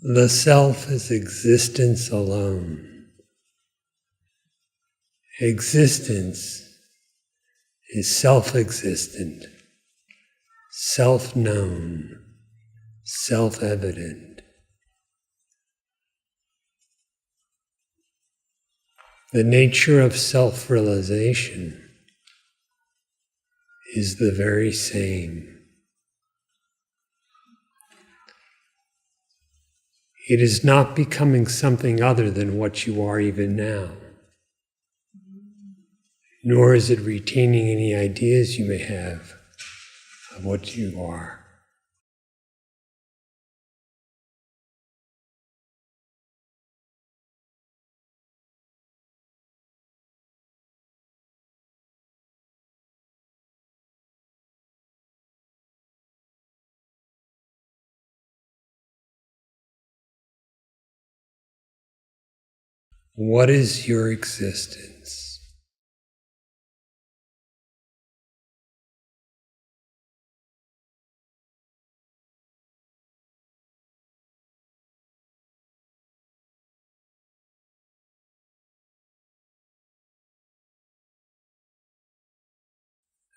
The self is existence alone. Existence is self-existent, self-known, self-evident. The nature of self-realization is the very same. It is not becoming something other than what you are even now, nor is it retaining any ideas you may have of what you are. What is your existence?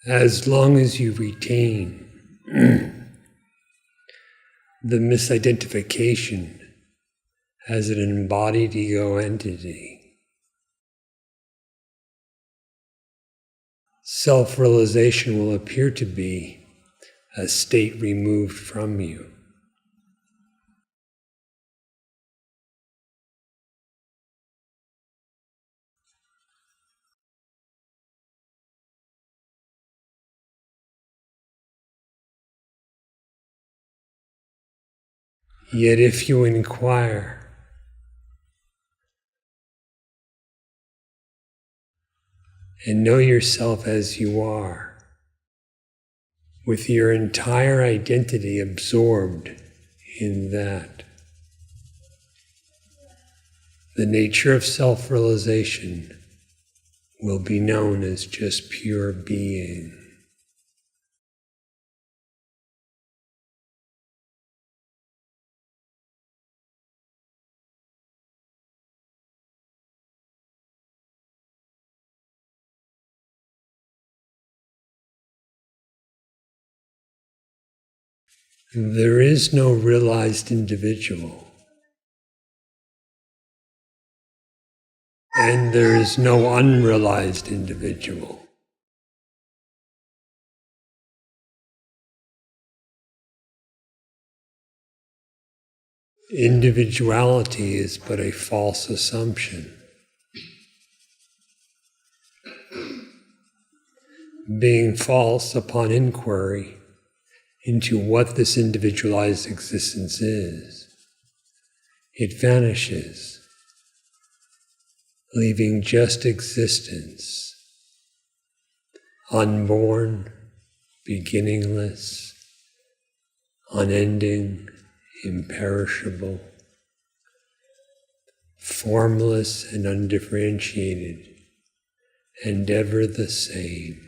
As long as you retain the misidentification as an embodied ego entity, self-realization will appear to be a state removed from you. Yet if you inquire, and know yourself as you are, with your entire identity absorbed in that, the nature of self-realization will be known as just pure being. There is no realized individual, and there is no unrealized individual. Individuality is but a false assumption. Being false upon inquiry into what this individualized existence is, it vanishes, leaving just existence, unborn, beginningless, unending, imperishable, formless and undifferentiated, and ever the same.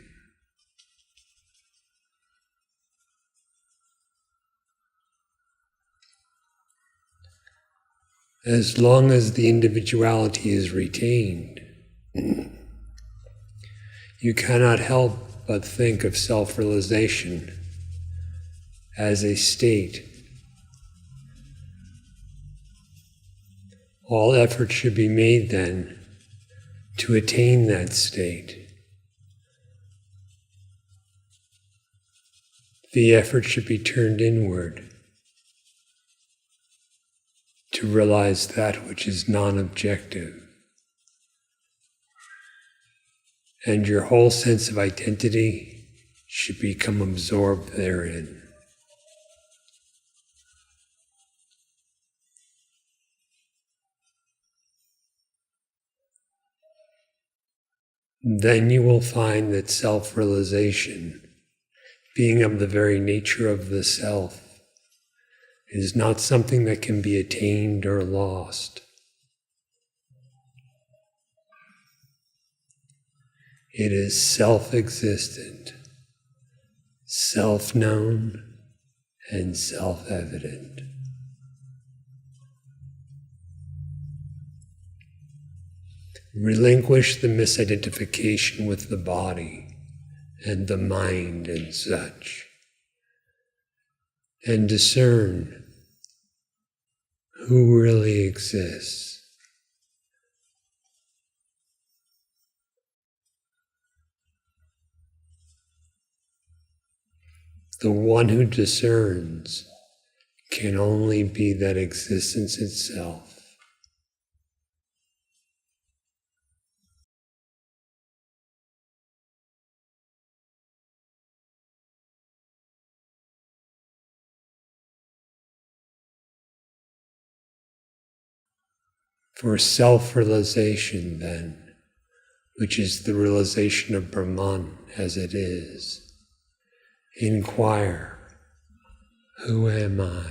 As long as the individuality is retained, you cannot help but think of self-realization as a state. All effort should be made then to attain that state. The effort should be turned inward to realize that which is non-objective. And your whole sense of identity should become absorbed therein. Then you will find that self-realization, being of the very nature of the self, is not something that can be attained or lost. It is self-existent, self-known, and self-evident. relinquish the misidentification with the body and the mind and such, and discern who really exists. The one who discerns can only be that existence itself. For self-realization, then, which is the realization of Brahman as it is, inquire, who am I?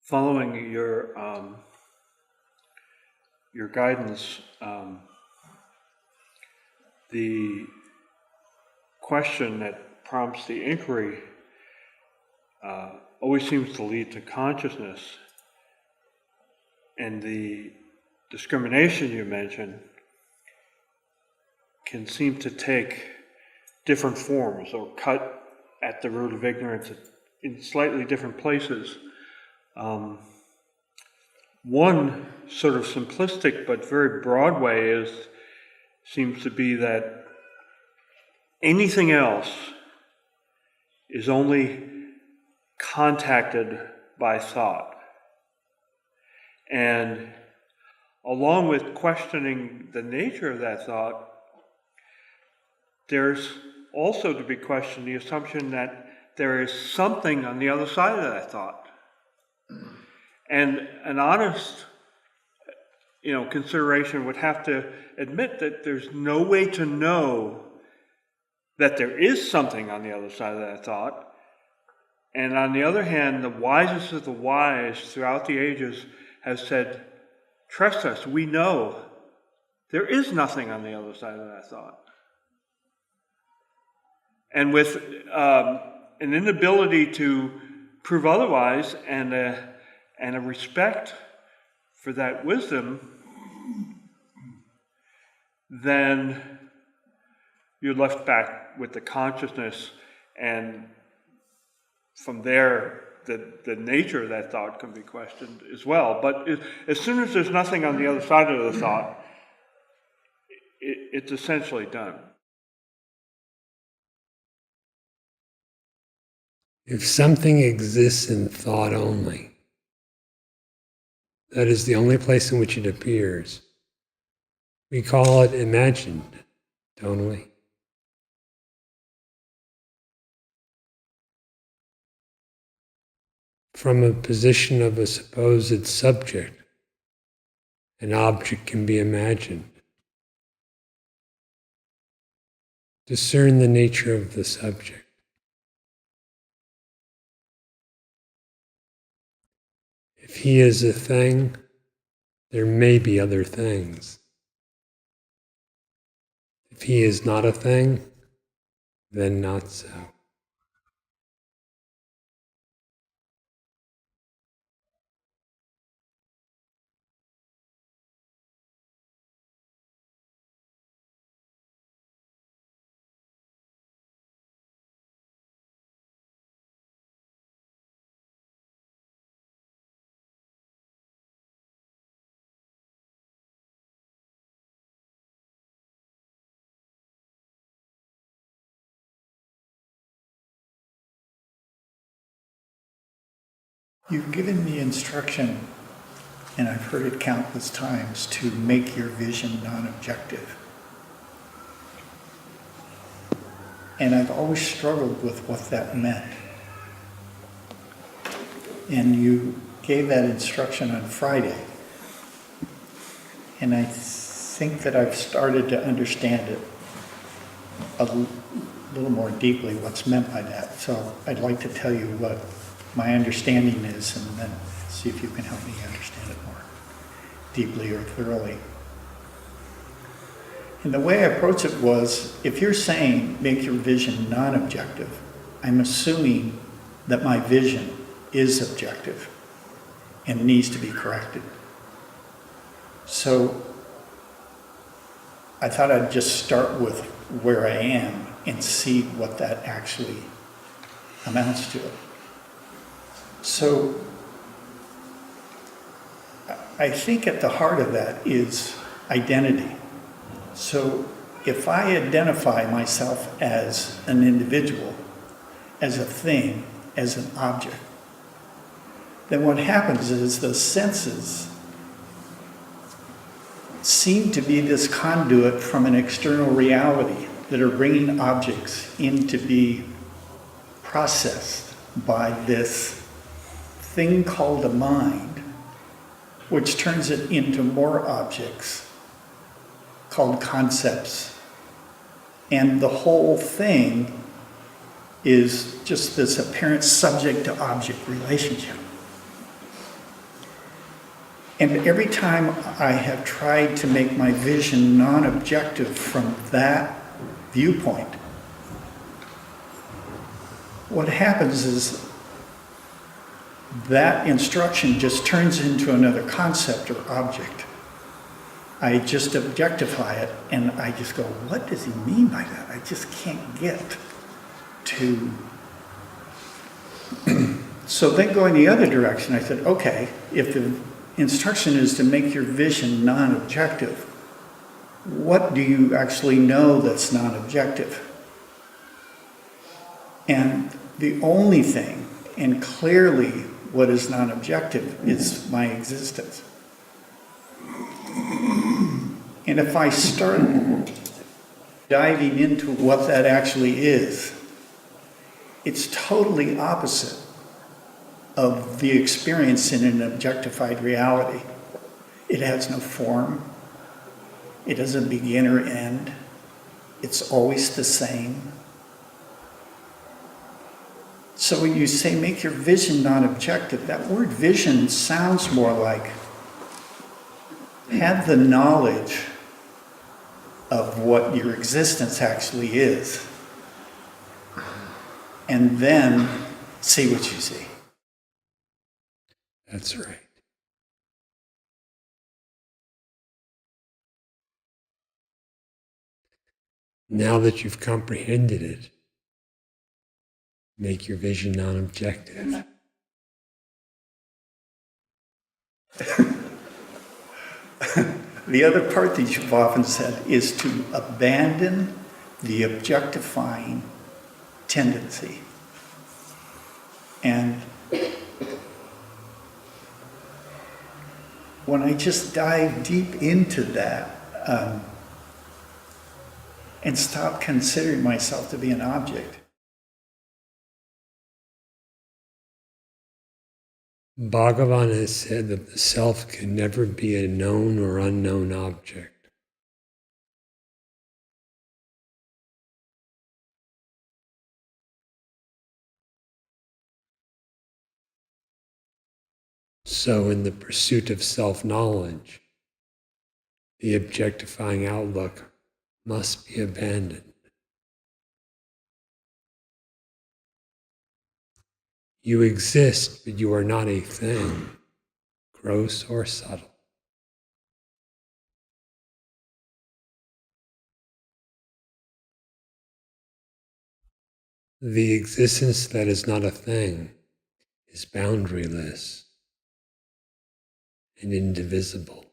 Following your guidance, the question that prompts the inquiry always seems to lead to consciousness, and the discrimination you mentioned can seem to take different forms or cut at the root of ignorance in slightly different places. One sort of simplistic but very broad way seems to be that anything else is only contacted by thought. And along with questioning the nature of that thought, there's also to be questioned the assumption that there is something on the other side of that thought. And an honest, consideration would have to admit that there's no way to know that there is something on the other side of that thought. And on the other hand, the wisest of the wise throughout the ages has said, trust us, we know there is nothing on the other side of that thought. And with an inability to prove otherwise and a respect for that wisdom, then you're left back with the consciousness, and from there, the nature of that thought can be questioned as well. But as soon as there's nothing on the other side of the thought, it's essentially done. If something exists in thought only, that is the only place in which it appears, we call it imagined, don't we? From a position of a supposed subject, an object can be imagined. Discern the nature of the subject. If he is a thing, there may be other things. If he is not a thing, then not so. You've given me instruction, and I've heard it countless times, to make your vision non-objective. And I've always struggled with what that meant. And you gave that instruction on Friday. And I think that I've started to understand it a little more deeply, what's meant by that. So I'd like to tell you what my understanding is, and then see if you can help me understand it more deeply or thoroughly. And the way I approached it was, if you're saying make your vision non-objective, I'm assuming that my vision is objective and needs to be corrected. So I thought I'd just start with where I am and see what that actually amounts to. So I think at the heart of that is identity. So if I identify myself as an individual, as a thing, as an object, then what happens is the senses seem to be this conduit from an external reality that are bringing objects in to be processed by this thing called a mind, which turns it into more objects called concepts. And the whole thing is just this apparent subject-to-object relationship. And every time I have tried to make my vision non-objective from that viewpoint, what happens is that instruction just turns into another concept or object. I just objectify it, and I just go, what does he mean by that? I just can't get to. So then going the other direction, I said, okay, if the instruction is to make your vision non-objective, what do you actually know that's non-objective? And the only thing, and clearly what is non-objective, is my existence. And if I start diving into what that actually is, it's totally opposite of the experience in an objectified reality. It has no form. It doesn't begin or end. It's always the same. So when you say make your vision non-objective, that word vision sounds more like have the knowledge of what your existence actually is, and then see what you see. That's right. Now that you've comprehended it, make your vision non-objective. The other part that you've often said is to abandon the objectifying tendency. And when I just dive deep into that and stop considering myself to be an object, Bhagavan has said that the self can never be a known or unknown object. So in the pursuit of self-knowledge, the objectifying outlook must be abandoned. You exist, but you are not a thing, gross or subtle. The existence that is not a thing is boundaryless and indivisible.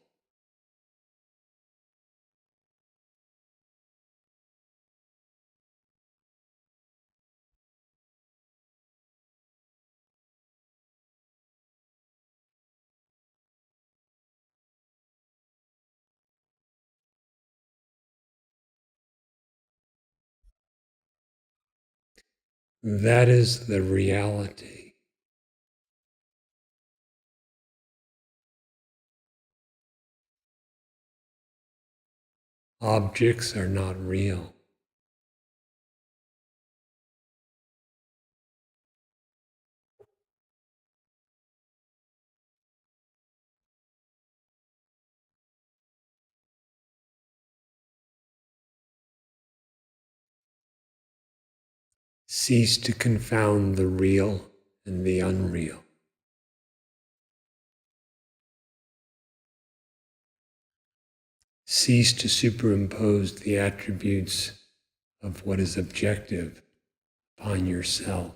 That is the reality. Objects are not real. Cease to confound the real and the unreal. Cease to superimpose the attributes of what is objective upon yourself.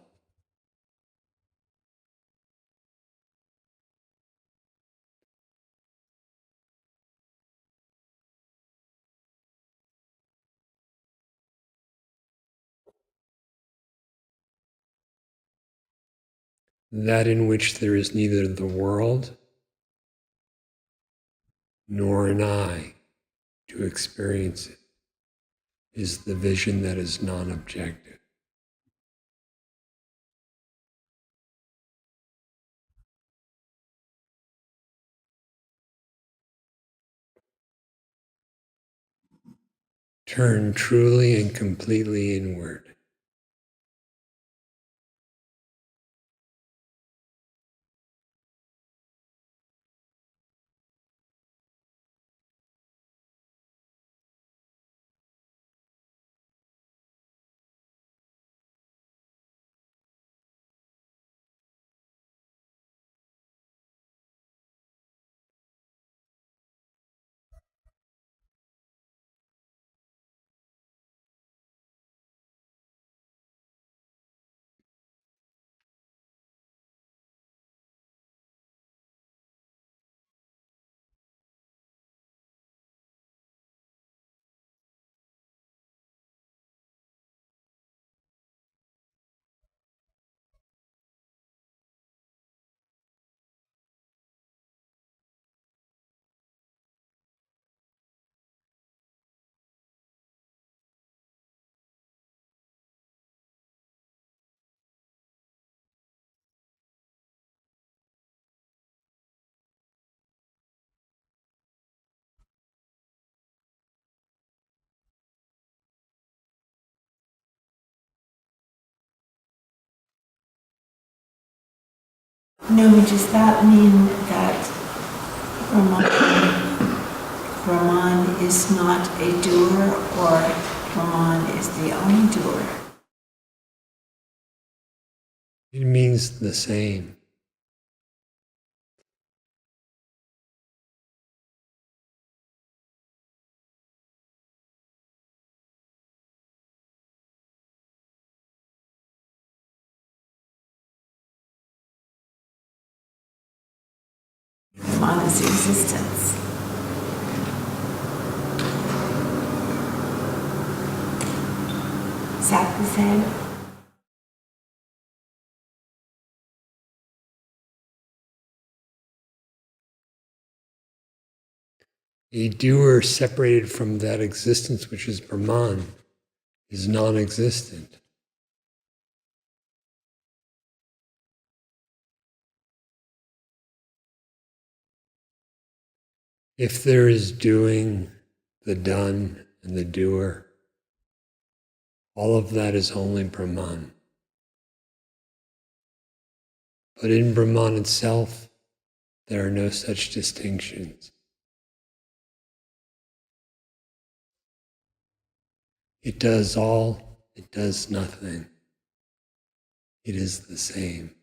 That in which there is neither the world nor an I to experience it is the vision that is non-objective. Turn truly and completely inward. No, does that mean that Brahman is not a doer, or Brahman is the only doer? It means the same. Brahman is existence. Is that the same? A doer separated from that existence, which is Brahman, is non-existent. If there is doing, the done, and the doer, all of that is only Brahman. But in Brahman itself, there are no such distinctions. It does all, it does nothing. It is the same.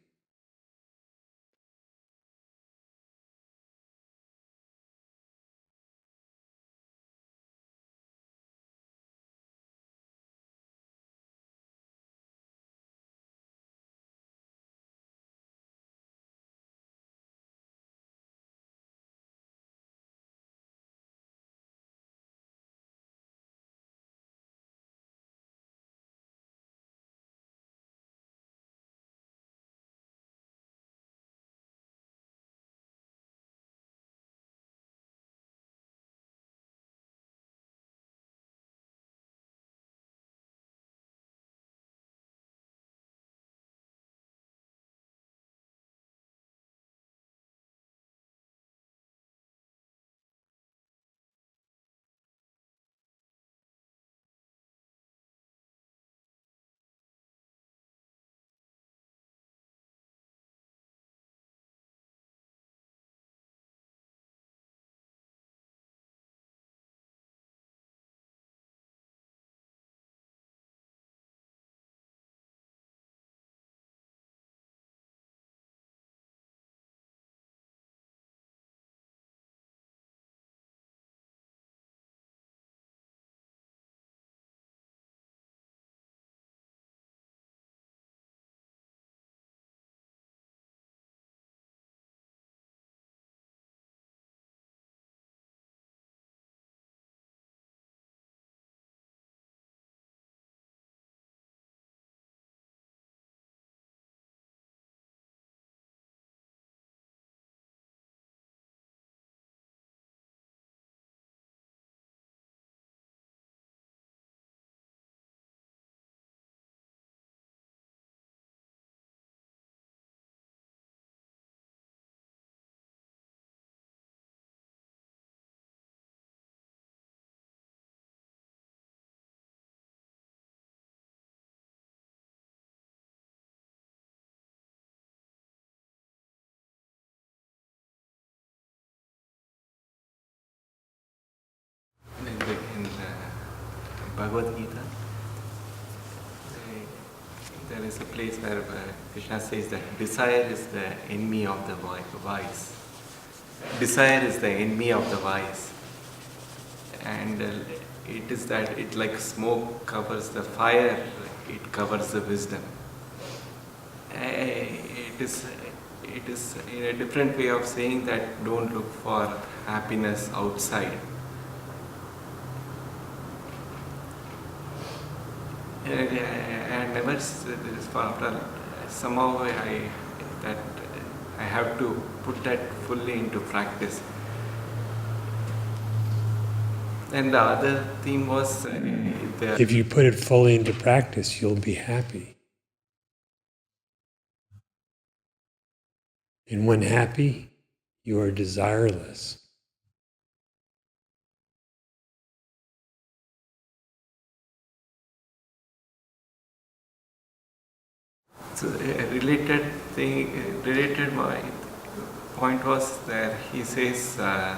In Bhagavad Gita, there is a place where Krishna says that desire is the enemy of the wise. Desire is the enemy of the wise. And it is that it like smoke covers the fire, it covers the wisdom. It is in a different way of saying that don't look for happiness outside. I never said this for after somehow I have to put that fully into practice. And the other theme was If you put it fully into practice, you'll be happy. And when happy, you are desireless. so, related thing related, my point was that he says the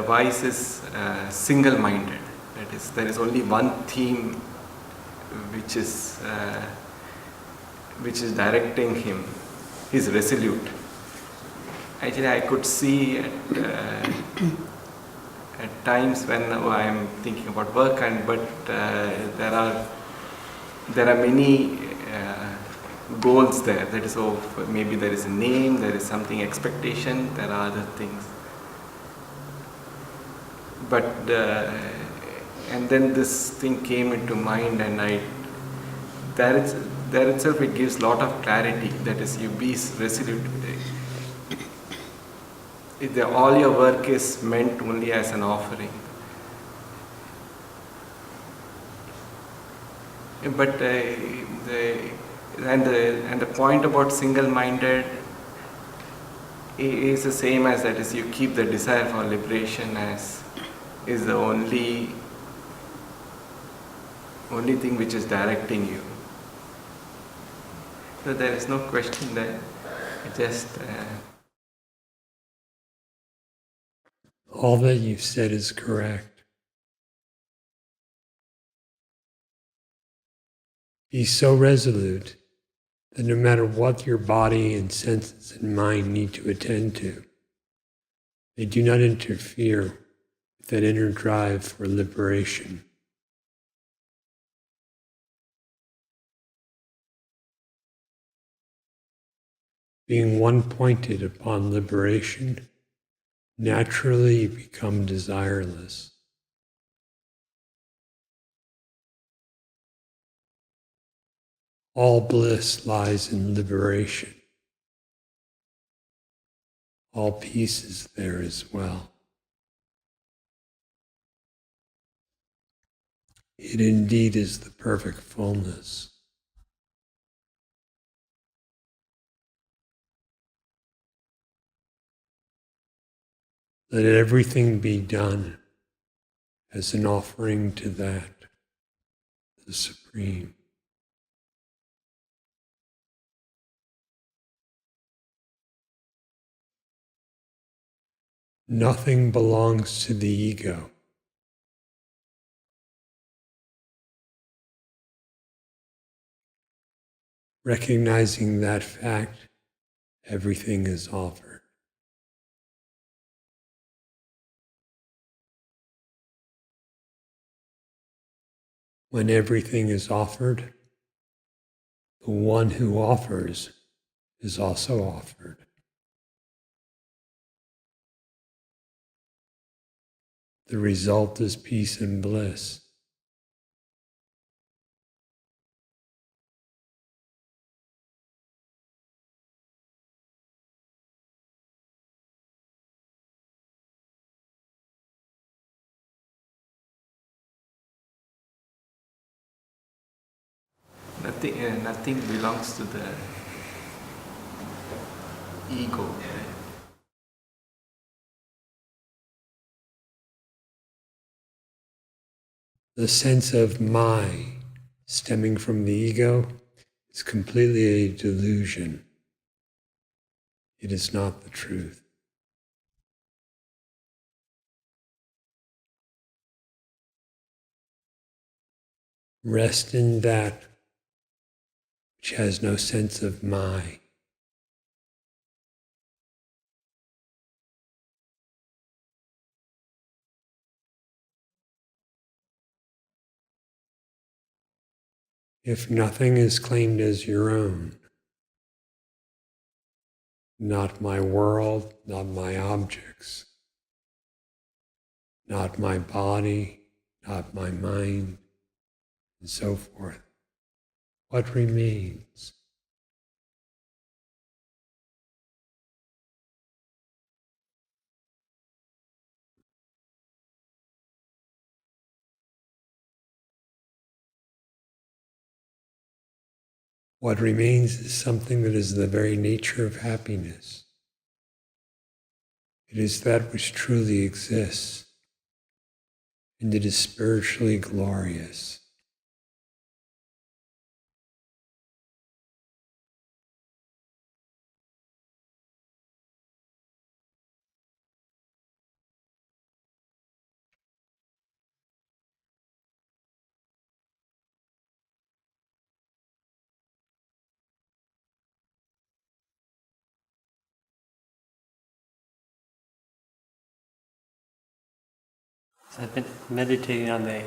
wise is single-minded. That is, there is only one theme which is directing him. He's resolute. Actually, I could see at times when I am thinking about work, but there are many goals there. That is, maybe there is a name, there is something expectation, there are other things. But and then this thing came into mind, and there itself it gives lot of clarity. That is, you be resolute. All your work is meant only as an offering. But the point about single-minded is the same as that is, you keep the desire for liberation as is the only thing which is directing you. So there is no question there. It just all that you've said is correct. Be so resolute that no matter what your body and senses and mind need to attend to, they do not interfere with that inner drive for liberation. Being one-pointed upon liberation, naturally you become desireless. All bliss lies in liberation. All peace is there as well. It indeed is the perfect fullness. Let everything be done as an offering to that, the Supreme. Nothing belongs to the ego. Recognizing that fact, everything is offered. When everything is offered, the one who offers is also offered. The result is peace and bliss. Nothing belongs to the ego. The sense of my stemming from the ego is completely a delusion. It is not the truth. Rest in that which has no sense of my. If nothing is claimed as your own, not my world, not my objects, not my body, not my mind, and so forth, what remains? What remains is something that is the very nature of happiness. It is that which truly exists, and it is spiritually glorious. I've been meditating on a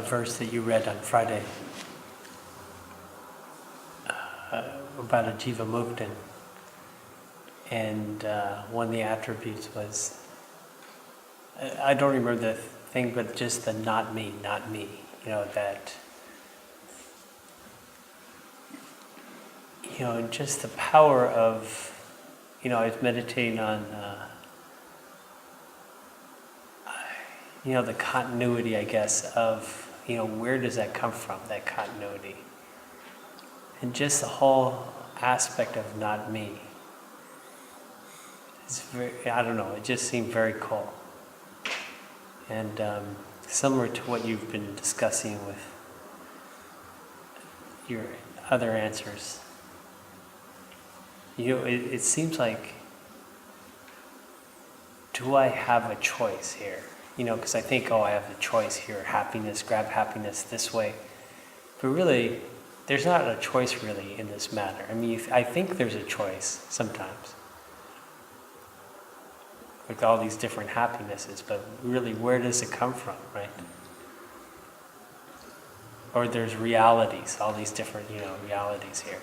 verse that you read on Friday about a Jiva Muktan, and one of the attributes was, I don't remember the thing, but just the not me, not me. That, just the power of, I was meditating on, the continuity, I guess, of, where does that come from, that continuity? And just the whole aspect of not me. It's very, I don't know, it just seemed very cool. And similar to what you've been discussing with your other answers. It seems like, do I have a choice here? Because I think, I have a choice here, happiness, grab happiness this way. But really, there's not a choice really in this matter. I mean, I think there's a choice sometimes, with all these different happinesses, but really, where does it come from, right? Or there's realities, all these different, realities here.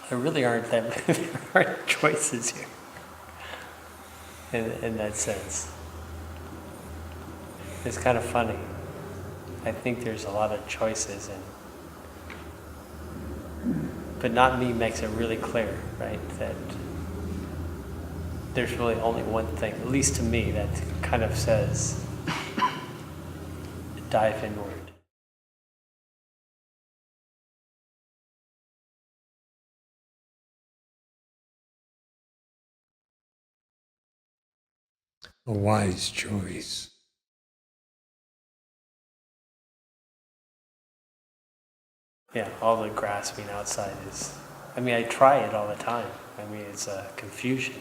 There really aren't that there aren't choices here in that sense. It's kind of funny. I think there's a lot of choices, but not me makes it really clear, right? That there's really only one thing, at least to me, that kind of says, dive inward. A wise choice. Yeah, all the grasping outside is, I try it all the time. It's a confusion.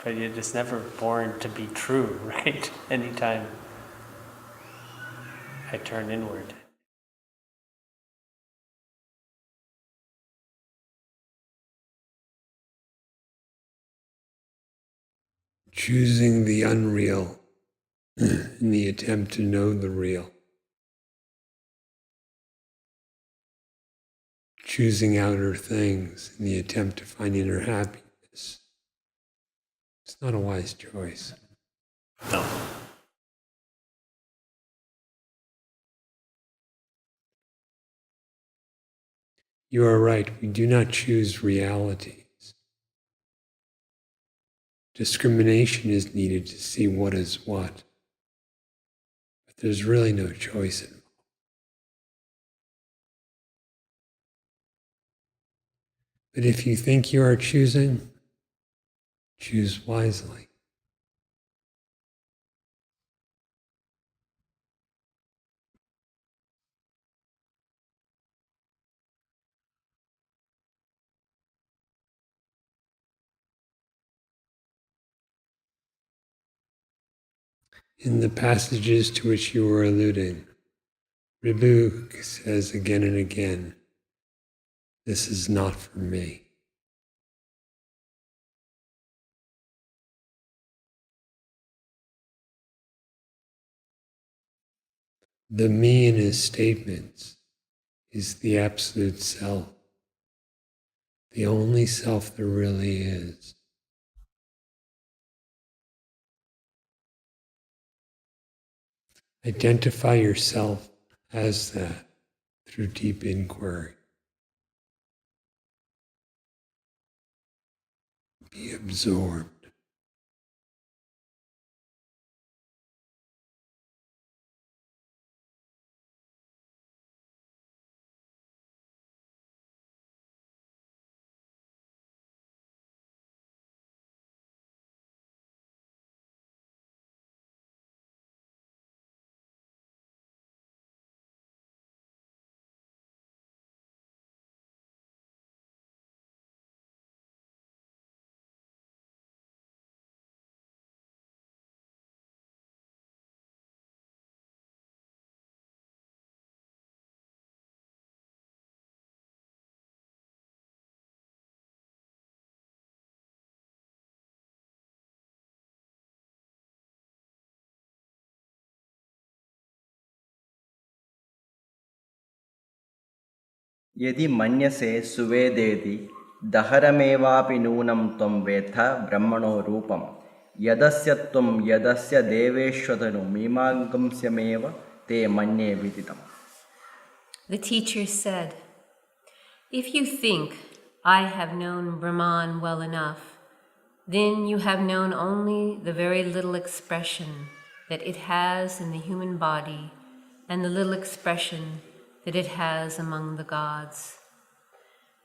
But it is never born to be true, right? Anytime I turn inward. Choosing the unreal in the attempt to know the real. Choosing outer things in the attempt to find inner happiness. It's not a wise choice. No. You are right, we do not choose realities. Discrimination is needed to see what is what. But there's really no choice involved. But if you think you are choosing, choose wisely. In the passages to which you were alluding, Ribhu says again and again, this is not for me. The me in his statements is the absolute self, the only self there really is. Identify yourself as that through deep inquiry. Be absorbed. यदि मन्यसे सुवेदेति दहरमेवापि नूनं त्वं वेत्थ ब्रह्मणो रूपं यदस्य त्वं यदस्य देवेश्वतनु मीमांसमेव ते मन्ये विदितम्. The teacher said, "If you think I have known Brahman well enough, then you have known only the very little expression that it has in the human body and the little expression that it has among the gods.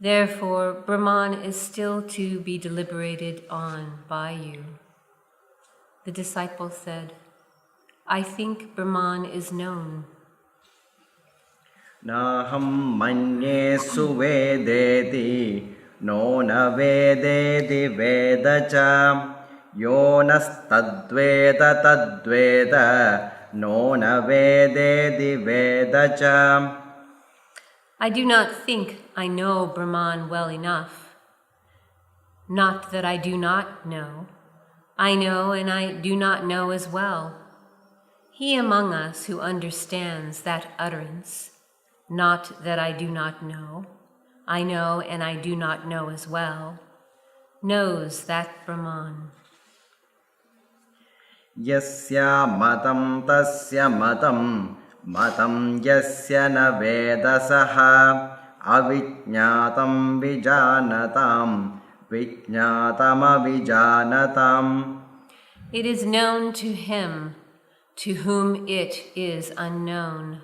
Therefore, Brahman is still to be deliberated on by you." The disciple said, "I think Brahman is known." नाहं मन्ये सुवेदेति no न वेदेति वेद च यो नस्तद्वेद तद्वेद no न वेदेति वेद च. I do not think I know Brahman well enough. Not that I do not know. I know and I do not know as well. He among us who understands that utterance, not that I do not know, I know and I do not know as well, knows that Brahman. यस्य मतं तस्य मतं मतं यस्य न वेदसः अविज्ञातं विजानतां विज्ञातमविजानताम्. It is known to him to whom it is unknown.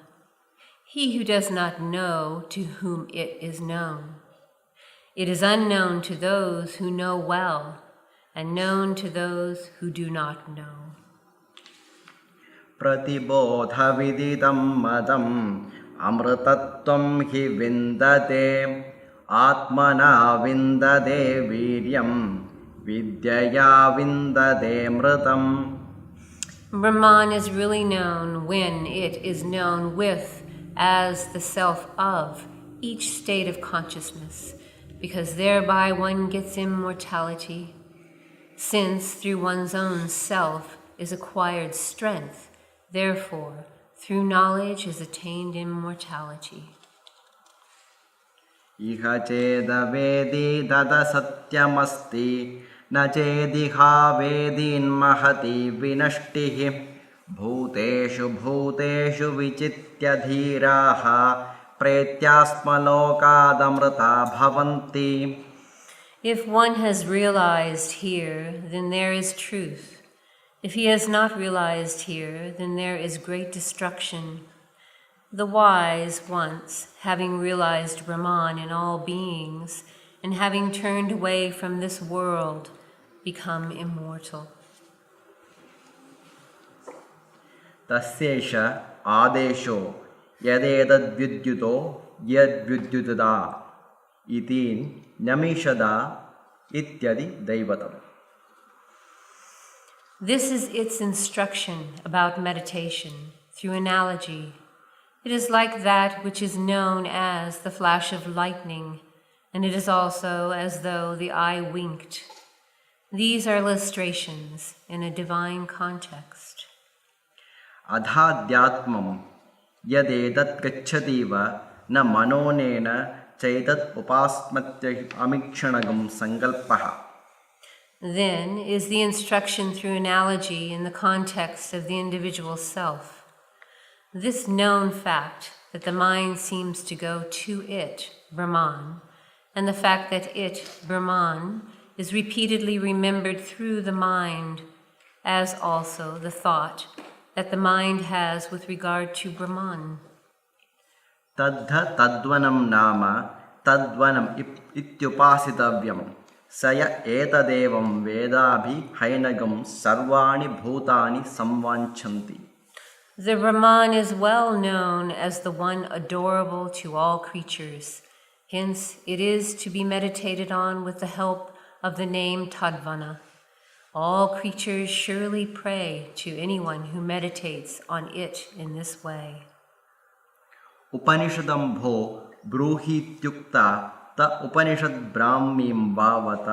He who does not know to whom it is known. It is unknown to those who know well, and known to those who do not know. प्रतिबोधविदितं मदम् अमृतत्वं हि विन्दते आत्मना विन्दते वीर्यं विद्यया विन्दते मृतम्. Brahman is really known when it is known with as the self of each state of consciousness, because thereby one gets immortality, since through one's own self is acquired strength, therefore through knowledge is attained immortality. इह चेदवेदि तद सत्यमस्ति न चेदिहा वेदीन्महति विनष्टिः भूतेषु भूतेषु विचित्य धीराः प्रेत्यास्मलोकादमृता भवन्ति. If one has realized here, then there is truth. If he has not realized here, then there is great destruction. The wise once, having realized Brahman in all beings, and having turned away from this world, become immortal. तस्यैष आदेशो यदेतद्विद्युतो यद्विद्युतदा इति न्यमिषदा इत्यदि दैवतम्. This is its instruction about meditation through analogy. It is like that which is known as the flash of lightning, and it is also as though the eye winked. These are illustrations in a divine context. अधाध्यात्मं यदेतत् गच्छतीव न मनोनेन चैतत् उपास्मत्य अमीक्षणगं संकल्पः. Then is the instruction through analogy in the context of the individual self. This known fact that the mind seems to go to it, Brahman, and the fact that it, Brahman, is repeatedly remembered through the mind, as also the thought that the mind has with regard to Brahman. तद्ध तद्वनं नाम तद्वनं इत्युपासितव्यं स य एतदेवं वेदाभिहैनगं सर्वाणि भूतानि संवाञ्छन्ति. The Brahman is well known as the one adorable to all creatures. Hence, it is to be meditated on with the help of the name Tadvana. All creatures surely pray to anyone who meditates on it in this way. उपनिषदं भो ब्रूहीत्युक्ता त उपनिषद् ब्राह्मीं भावत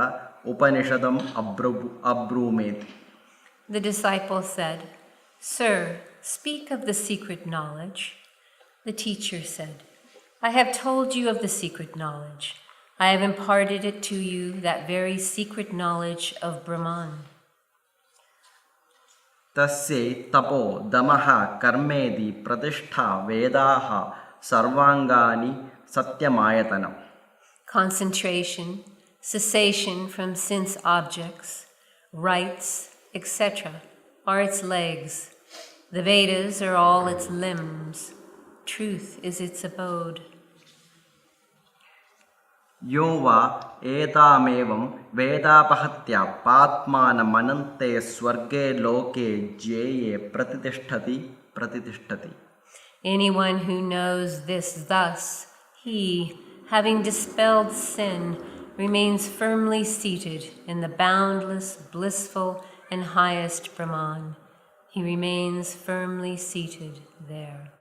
उपनिषदम् अब्रूमेत्. The disciple said, "Sir, speak of the secret knowledge." The teacher said, I have told you of the secret knowledge. I have imparted it to you, that very secret knowledge of Brahman. Tasye tapo damaha karmedi pratishtha vedaha sarvangani satyamayatanam. Concentration, cessation from sense objects, rites, etc., are its legs. The Vedas are all its limbs. Truth is its abode. Yova etamevam vedapahatya patmana manante swarge loke jye pratitishthati. Anyone who knows this thus, he, having dispelled sin, remains firmly seated in the boundless, blissful, and highest Brahman. He remains firmly seated there.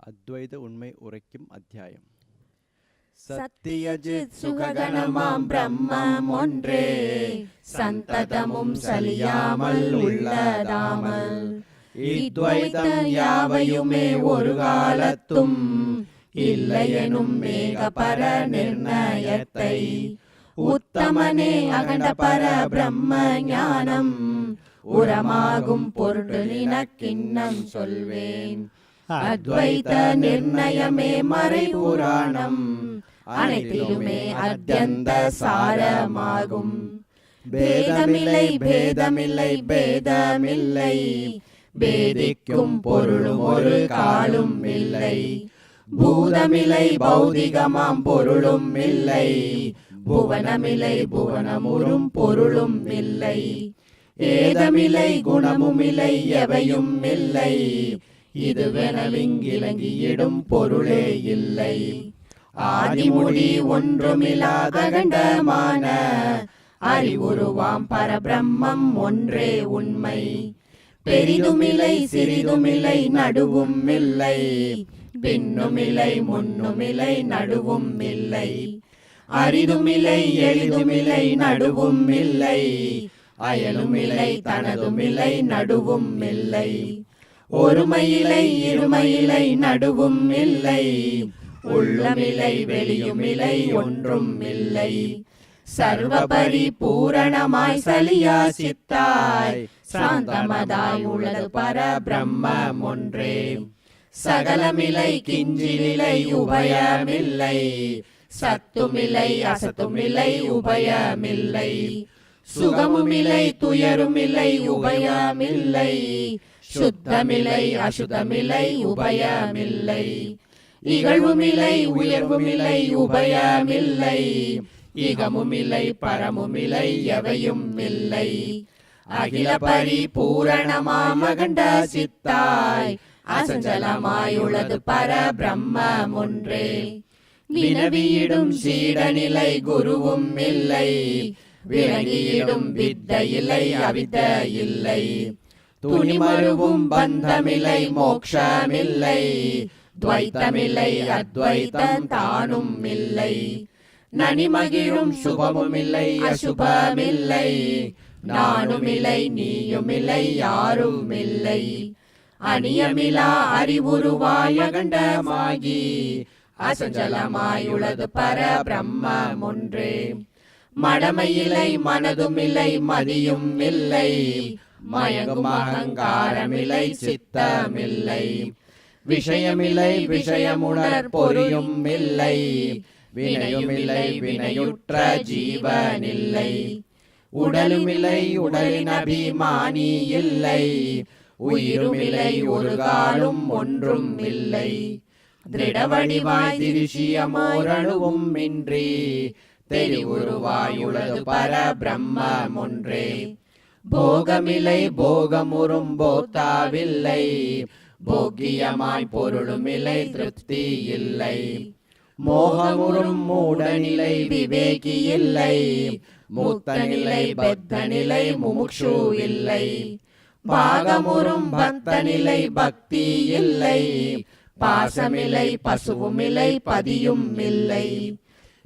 அத்வைத உண்மை உரைக்கும் அத்தியாயம். சத்தியஜித் சுககணமாம் பிரம்மம் ஒன்றே சந்ததமும் சலியாமல் உள்ளதாமல் இத்வைதம் யாவையுமே ஒரு காலத்தும் இல்லையெனும் மேகபர நிர்ணயத்தை உத்தமனே அகண்ட பர பிரம்ம ஞானம் உரமாகும் பொருளினக்கிண்ணம் சொல்வேன். அத்வைத நிர்ணயமே மறை புராணம் அனைத்திலுமே அத்யந்த சாரமாகும். பேதமில்லை பேதமில்லை பேதமில்லை பேதிக்கும் பொருளும் ஒரு காலும் இல்லை. பூதமில்லை பௌதிகமாம் பொருளும் இல்லை. புவனமில்லை புவனமுறும் பொருளும் இல்லை. ஏதமில்லை குணமுமில்லை எவையும் இல்லை. இதுவெனவிங்கிலங்கியிடும் பொருளே இல்லை. ஆதிமொழி ஒன்றுமில்லாத அகண்டமான அறிவுருவாம் பரபிரம்மம் ஒன்றே உண்மை. பெரிதுமில்லை சிறிதுமில்லை நடுவும் இல்லை. பின்னுமில்லை முன்னுமில்லை நடுவும் இல்லை. அரிதுமில்லை எளிதுமில்லை நடுவும் இல்லை. அயலுமில்லை தனதுமில்லை நடுவும் இல்லை. ஒருமையிலை இருமையிலை நடுவும் இல்லை. உள்ளமில்லை வெளியுமில்லை ஒன்றும் இல்லை. சர்வபரி பூரணமாய் சலியா சித்தாய் சாந்தமதாய் உள்ளது பர பிரம்மம் ஒன்றே. சகலமில்லை கிஞ்சிலிலை உபயமில்லை. சத்துமில்லை அசத்துமில்லை உபயமில்லை. சுகமுமில்லை துயருமில்லை உபயமில்லை. சுத்தமில்லை அசுத்தமில்லை உபயமில்லை. இகழ்வுமில்லை உயர்வுமில்லை உபயமில்லை, இகமுமில்லை பரமுமில்லை எவையும் இல்லை. அகில பரிபூரணமாய் அகண்ட சித்தாய் அசஞ்சலமாயுள்ளது பர பிரம்மம் ஒன்றே. வினவியிடும் சீடனில்லை குருவும் இல்லை, விளங்கியிடும் வித்தை இல்லை அவித்தை இல்லை. துணிமருவும் பந்தமில்லை மோக்ஷமில்லை, துவைத்தமில்லை அத்வைத்தம் தானும் இல்லை. நனிமகிழும் சுபமுமில்லை அசுபமில்லை, நானுமில்லை நீயுமில்லை யாரும் இல்லை. அணியமிலா அறிவுருவாய் அகண்டமாகி அசஞ்சலமாயுள்ளது பர பிரம்மம் ஒன்றே. மடமையில்லை மனதுமில்லை மதியும் இல்லை, மயங்கும் அகங்காரமில்லை சித்தமில்லை. விஷயமில்லை விஷயமுணர் பொறியும் இல்லை, வினையுமில்லை வினையுற்ற ஜீவனில்லை. உடலுமில்லை உடலின் அபிமானி இல்லை, உயிருமில்லை ஒரு காலும் ஒன்றும் இல்லை. திருடவடிவாய் திருஷியமோரணுவும் இன்றி தெரிவுருவாயுள்ளது பர பிரம்மம் ஒன்றே. போகமில்லை போகமுறும் போத்தாவில்லை, போக்கியமாய் பொருளுமில்லை திருப்தி இல்லை. மோகமுறும் மூடநிலை விவேகி இல்லை, முக்தநிலை பத்தநிலை முமுக்ஷு இல்லை. பாகமுறும் பக்தநிலை பக்தி இல்லை, பாசமில்லை பசுவுமில்லை பதியும் இல்லை.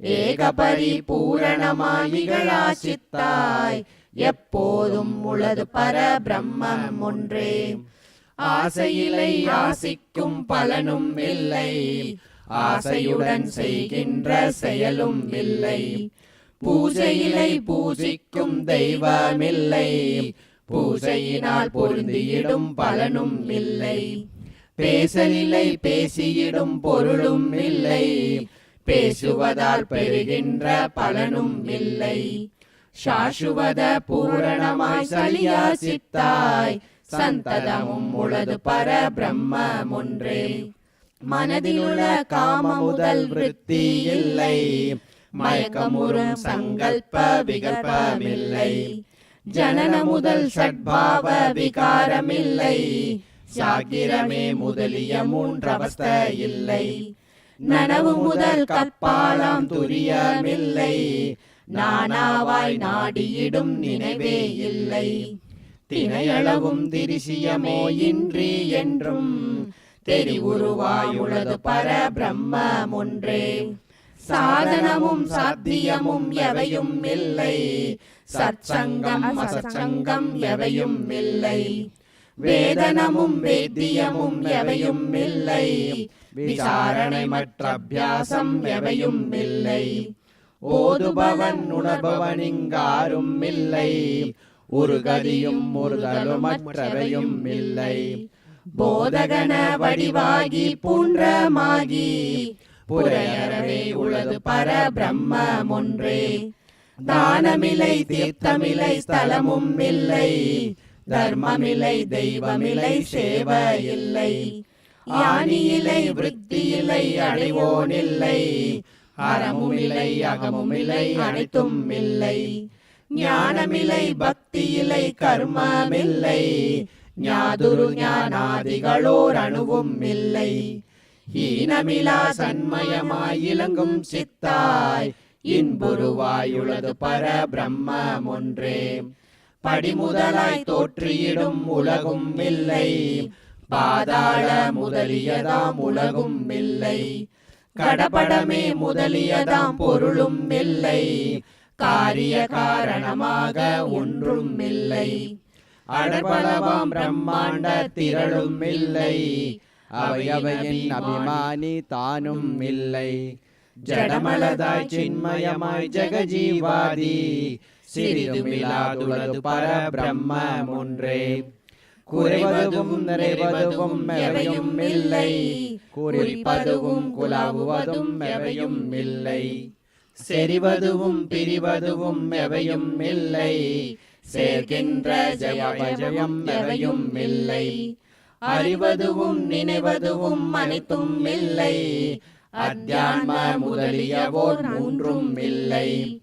ஏக பரிபூரணமாயிகளா சித்தாய் எப்போதும் உளது பர பிரம்மம் ஒன்றே. ஆசையில்லை ஆசிக்கும் பலனும் இல்லை, ஆசையுடன் செய்கின்ற செயலும் இல்லை. பூஜையிலை பூஜிக்கும் தெய்வமில்லை, பூஜையினால் பொருந்தியிடும் பலனும் இல்லை. பேசலில்லை பேசியிடும் பொருளும் இல்லை, பேசுவதால் பெறுகின்ற பலனும் இல்லை. சாசுவத பூரணமாய் சலியா சித்தாய் சந்ததமும் உளது பர பிரம்மம் ஒன்றே. மனதிலுள்ள காம முதல் விருத்தி இல்லை, மயக்கமுறும் சங்கல்ப விகல்பமில்லை. ஜனன முதல் ஷட்பாவ விகாரமில்லை, சாகிரமே முதலிய மூன்றவஸ்த இல்லை. நனவு முதல் கற்பாலாம் துரியமில்லை, நானாவாய் நாடியிடும் நினைவே இல்லை. தினையளவும் திரிசியமோ இன்றி என்றும் தெரிவுருவாயுள்ளது பர பிரம்மம் ஒன்றே. சாதனமும் சாத்தியமும் எவையும் இல்லை, சத்சங்கம் அசத்சங்கம் எவையும் இல்லை. வேதனமும் வேத்தியமும் எவையும் இல்லை, விசாரணை மற்ற அபியாசம் எவையும் இல்லை. ஓதுபவன் உணர்பவன் இங்காரும் இல்லை, ஒரு கதியும் ஒருதலும் மற்றவையும் இல்லை. போதகன வடிவாகி பூன்றமாகி புரையறவே உளது பர பிரம்மம் ஒன்றே. தானமில்லை தீர்த்தமில்லை ஸ்தலமும் இல்லை, தர்மமில்லை தெய்வமில்லை சேவை இல்லை. யானியில்லை விருத்தியில்லை அடைவோனில்லை, அறமுமில்லை அகமுமில்லை அனைத்தும் இல்லை. ஞானமில்லை பக்தியில்லை கர்மமில்லை, ஞாதுரு ஞானாதிகளோர் அணுவும் இல்லை. ஈனமிலா சண்மயமாய் இலங்கும் சித்தாய் இன்புருவாயுள்ளது பர பிரம்மம் ஒன்றே. படிமுதலாய் தோற்றியிடும் உலகும் இல்லை, பாதாள முதலியதாம் உலகும் இல்லை. கடபடமே முதலியதாம் பொருளும் இல்லை, காரிய காரணமாக ஒன்றும் இல்லை. அடபடவாம் பிரம்மாண்ட திரளும் இல்லை, அவையவையின் அபிமானி தானும் இல்லை. ஜடமலதாய் சின்மயமாய் ஜெகஜீவாதி சிறிதுமில்லாதுள்ளது பர பிரம்மம் ஒன்றே. குறைவதும் நிறைவதும் எவையும் இல்லை, குறிப்பதுவும் குலாவுவதும் எவையும் இல்லை. செறிவதுவும் பிரிவதுவும் எவையும் இல்லை, சேர்க்கின்ற ஜெயபஜயம் எவையும் இல்லை. அறிவதுவும் நினைவதுவும் அனைத்தும் இல்லை. அத்தியான்ம முதலியவோர் மூன்றும் இல்லை.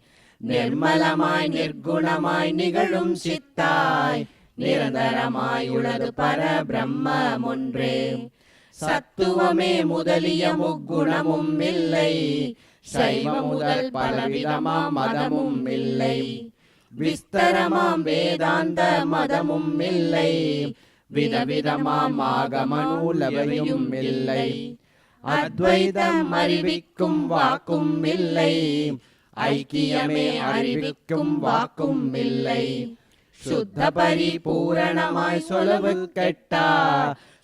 நிர்மலமாய் நிர்குணமாய் நிகழும் சித்தாய் நிரந்தரமாய் உளது பர பிரம்மம் ஒன்றே. சத்துவமே முதலிய முக்குணமும் இல்லை. சைவ முதல் பலவிதமாம் மதமும் இல்லை. விஸ்தரமாம் வேதாந்த மதமும் இல்லை. விதவிதமாம் ஆகம நூலவையும் இல்லை. அத்வைதம் அறிவிக்கும் வாக்கும் இல்லை. ஐக்கியமே அறிவிக்கும் வாக்கும் இல்லை. சுத்த பரிபூரணமாய் சொலவு கெட்டா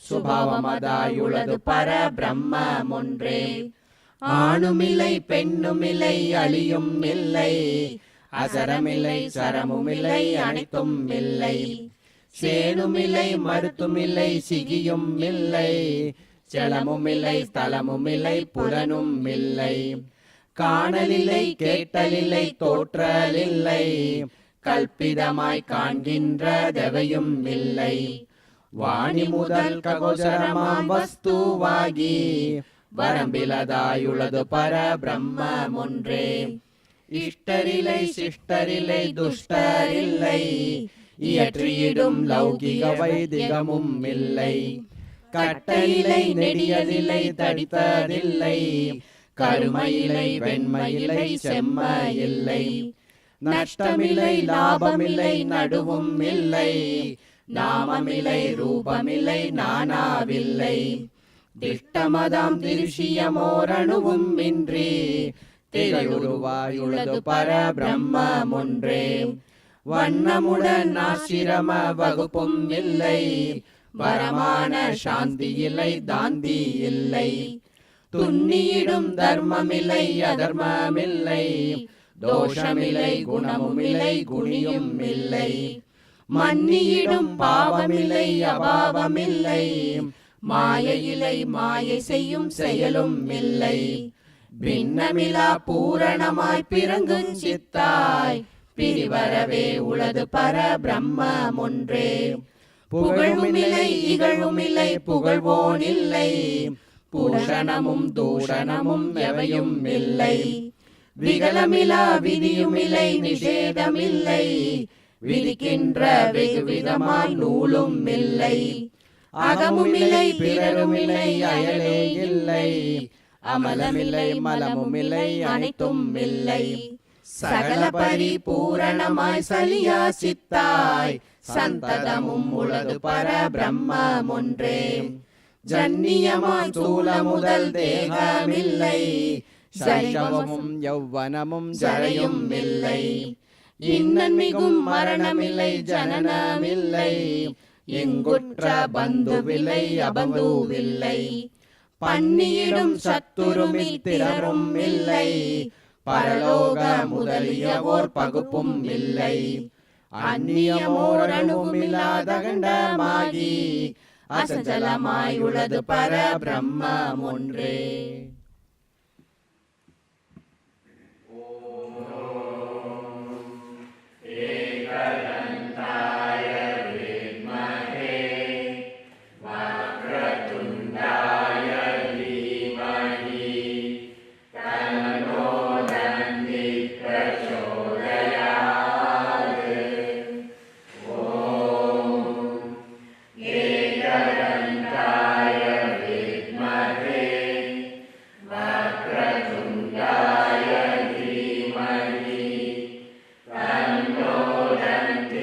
சுபாவமதாயுள்ளது பர பிரம்மம் ஒன்றே. ஆணுமில்லை பெண்ணுமில்லை அழியும் இல்லை. அசரமில்லை சரமுமில்லை அனைத்தும் இல்லை. சேனுமில்லை மருத்துமில்லை சிகியும் இல்லை. ஜலமுமில்லை ஸ்தலமுமில்லை புலனும் இல்லை. காணலில்லை கேட்டலில்லை தோற்றலில்லை. கல்பிதமாய் காண்கின்ற தெவையும் இல்லை. வாணி முதல் ககோசரமாம் வஸ்துவாகி வரம்பிலதாயுள்ளது பர பிரம்மம் ஒன்றே. இஷ்டரில்லை சிஷ்டரில்லை துஷ்டரில்லை. இயற்றியிடும் லௌகிக வைதிகமும் இல்லை. கட்டலில்லை நெடியதில்லை தடித்ததில்லை. கருமையில்லை வெண்மையில்லை செம்மையில்லை. நஷ்டமில்லை லாபமில்லை நடுவும் இல்லை. நாமமில்லை ரூபமில்லை நானாவில்லை. திஷ்டமதாம் திருஷியமோரணுவும் இன்றி திரையுருவாயுள்ளது பர பிரம்மம் ஒன்றே. வண்ணமுடன் ஆசிரம வகுப்பும் இல்லை. வரமான சாந்தி இல்லை தாந்தி இல்லை. துன்னியிடும் தர்மமில்லை அதர்மமில்லை. தோஷமில்லை குணமுமில்லை குணியும் இல்லை. மன்னியிடும் பாவமில்லை அபாவமில்லை. மாயையில்லை மாயை செய்யும் செயலும் இல்லை. பின்னமிலா பூரணமாய் பிறங்கும் சித்தாய் பிரிவரவே உளது பர பிரம்மம் ஒன்றே. புகழுமில்லை இகழுமில்லை புகழ்வோனில்லை. பூஷணமும் தூஷணமும் எவையும் இல்லை. விகலமிலா விதியுமில்லை நிஷேதமில்லை. விதிக்கின்ற வெகுவிதமாய் நூலும் இல்லை. அகமுமில்லை பிறருமில்லை அயலே இல்லை. அமலமில்லை மலமுமில்லை அனைத்தும் இல்லை. சகல பரிபூரணமாய் சலியா சித்தாய் சந்ததமும் உளது பர பிரம்மம் ஒன்றே. ஜன்னியமாய் சூல முதல் தேகமில்லை. சைஷவமும் யௌவனமும் ஜரையும் இல்லை. இன்னன் மிகும் மரணமில்லை ஜனனமில்லை. எங்குற்ற பந்துவில்லை அபந்துவில்லை. பன்னியிடும் சத்துருமித்திரரும் இல்லை. பரலோக முதலியவோர் பகுப்பும் இல்லை. அந்நியமோரணுவும் இல்லாதகண்டமாகி அசஞ்சலமாய் உளது பர பிரம்மம் ஒன்றே. Thank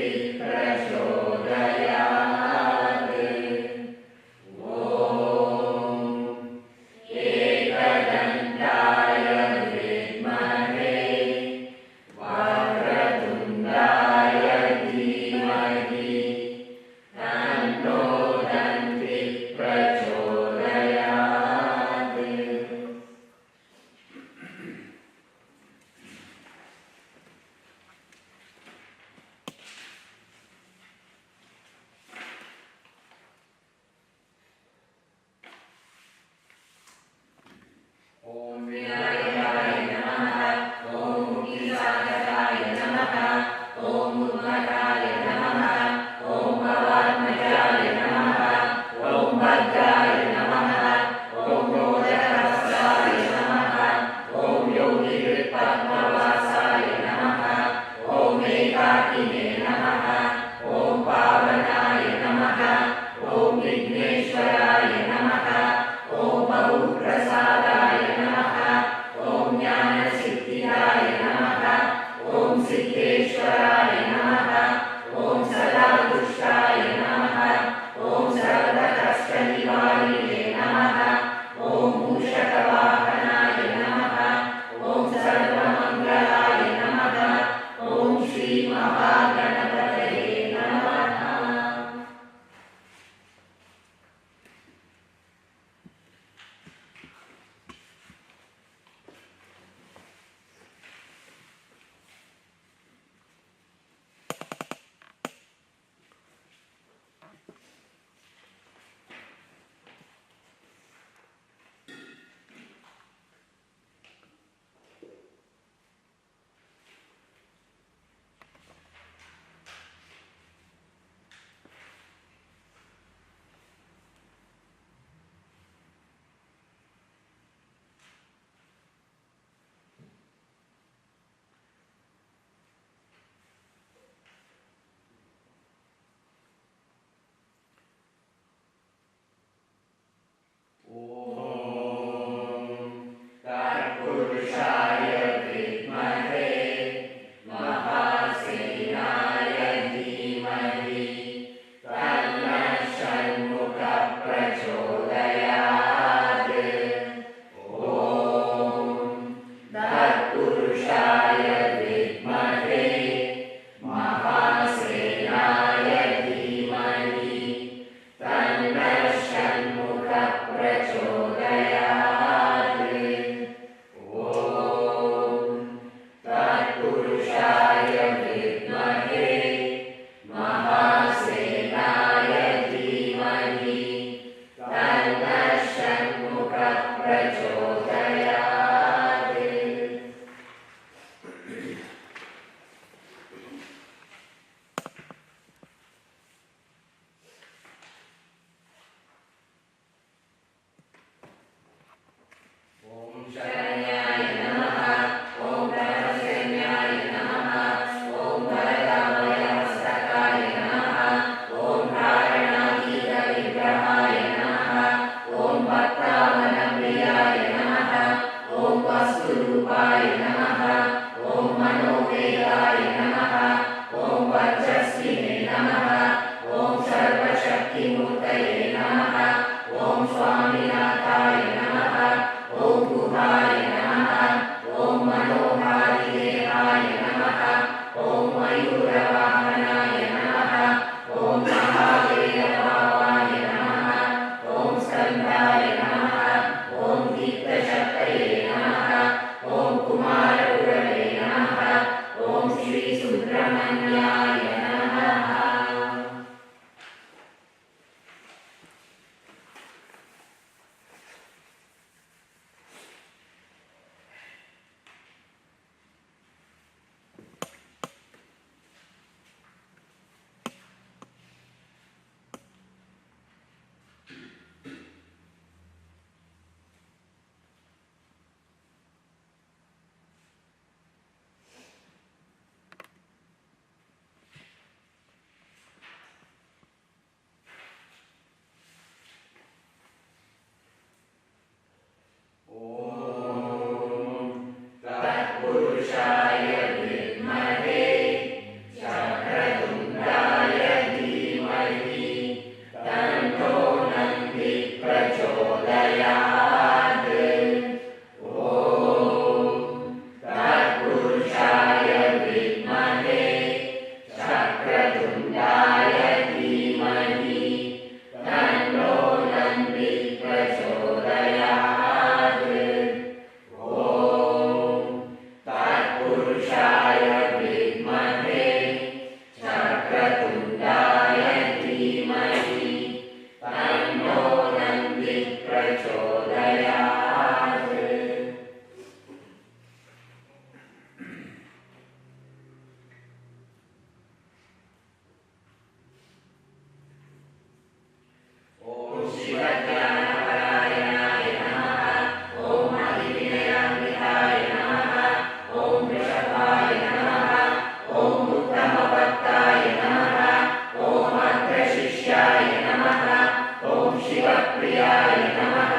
शिवप्रियाय नमः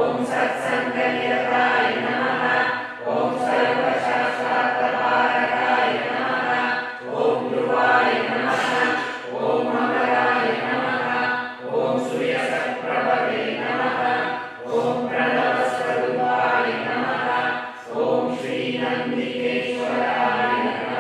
ॐ सत्सङ्गनिरताय नमः ॐ सर्वशास्त्रार्थपारकाय नमः ॐ ध्रुवाय नमः ॐ अमराय नमः ॐ सूर्यसत्प्रभवे नमः ॐ प्रणवस्वरूपाय नमः ॐ श्रीनन्दिकेश्वराय नमः।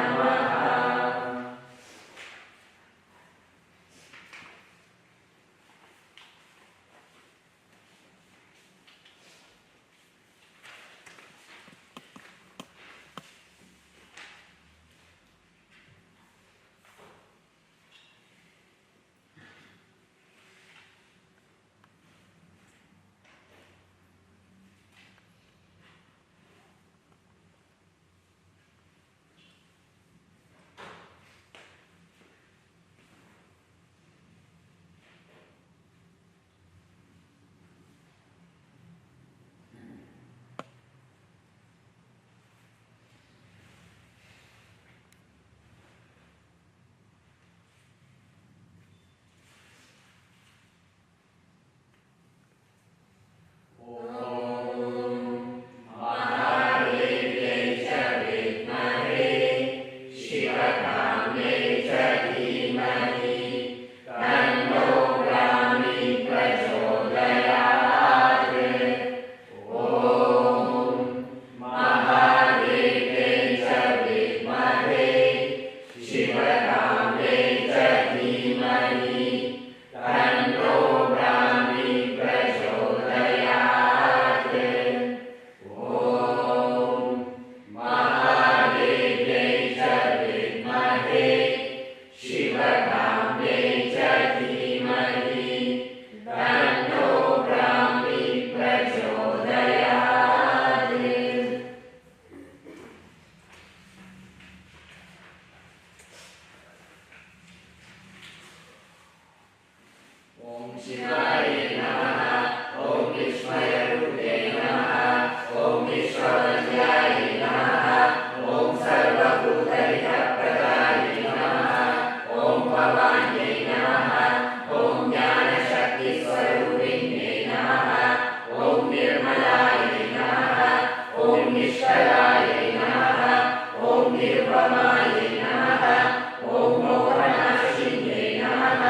ॐ मोहनाशिन्ये नमः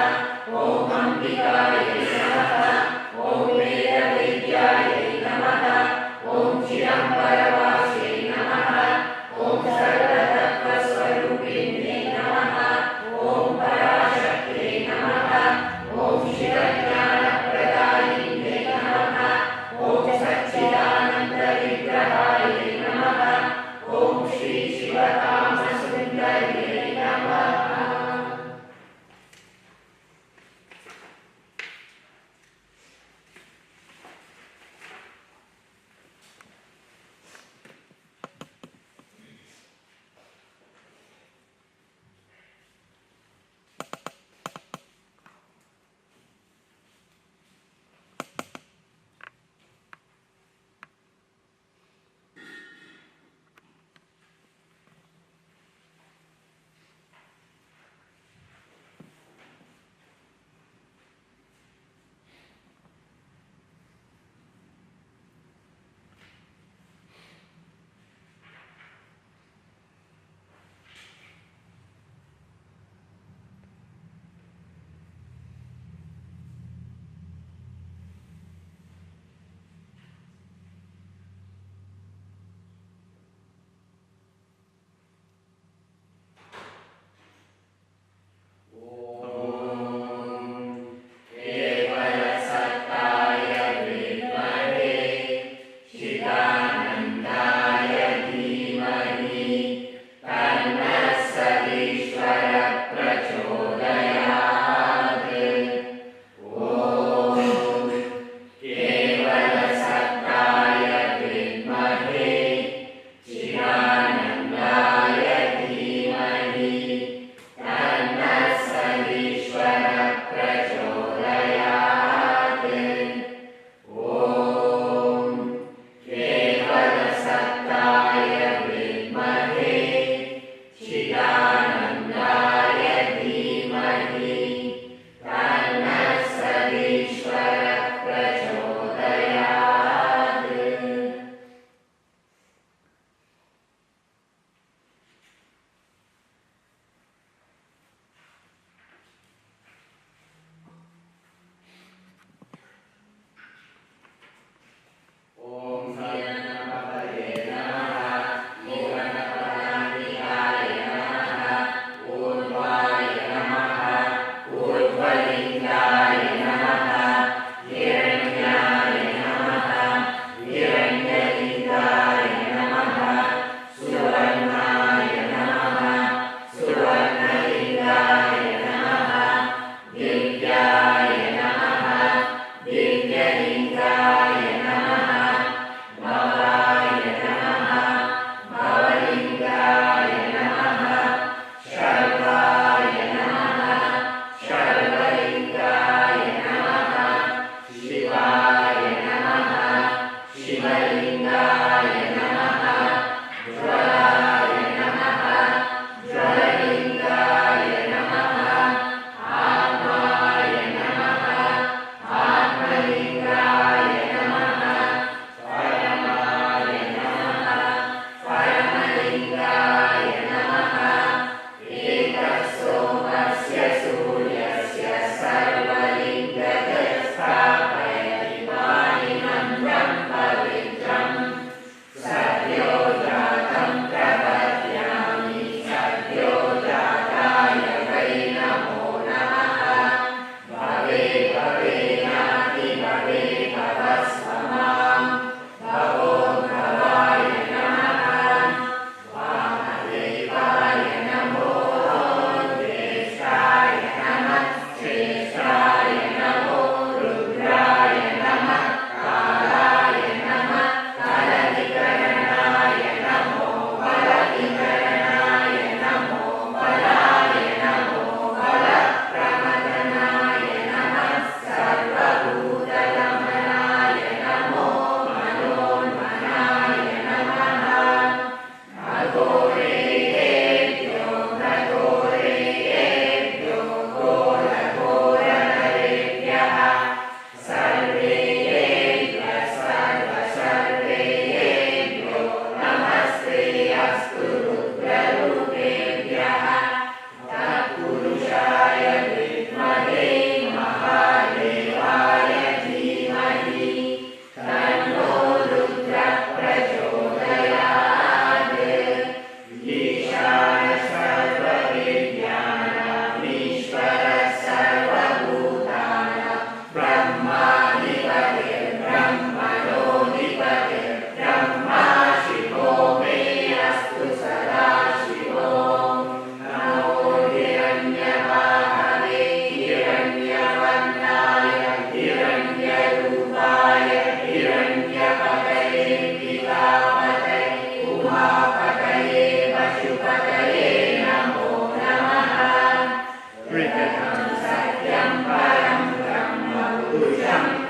ॐ अम्बिकायै नमः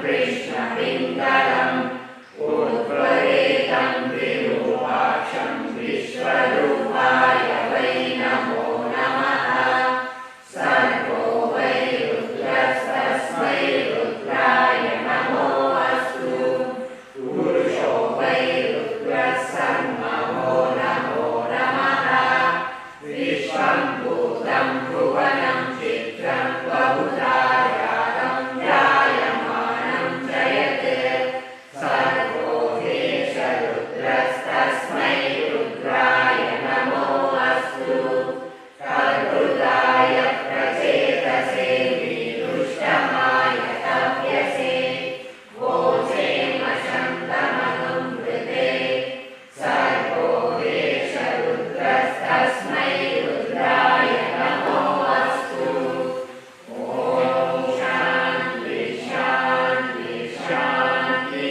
कृष्णपिङ्गलम् उद्वरेतं विरूपाक्षं विश्वरूपाय वै नमो नमः सर्वो वै रुद्रस्तस्मै रुद्राय नमो अस्तु पुरुषो वै रुद्रस्सन्नमो नमो नमः विश्वं भूतं भुवनं चित्रं बहुधा जातं जायमानं जयते सर्वो हेश रुद्रस्तस्मै रुद्राय नमो अस्तु कर्तृदाय प्रचेतसे विदुष्टमाय तप्यसे भोजे मशन्तमनुमृते सर्वो हेश रुद्रस्तस्मै रुद्राय नमो अस्तु ॐ शान्ति शान्ति शान्तिः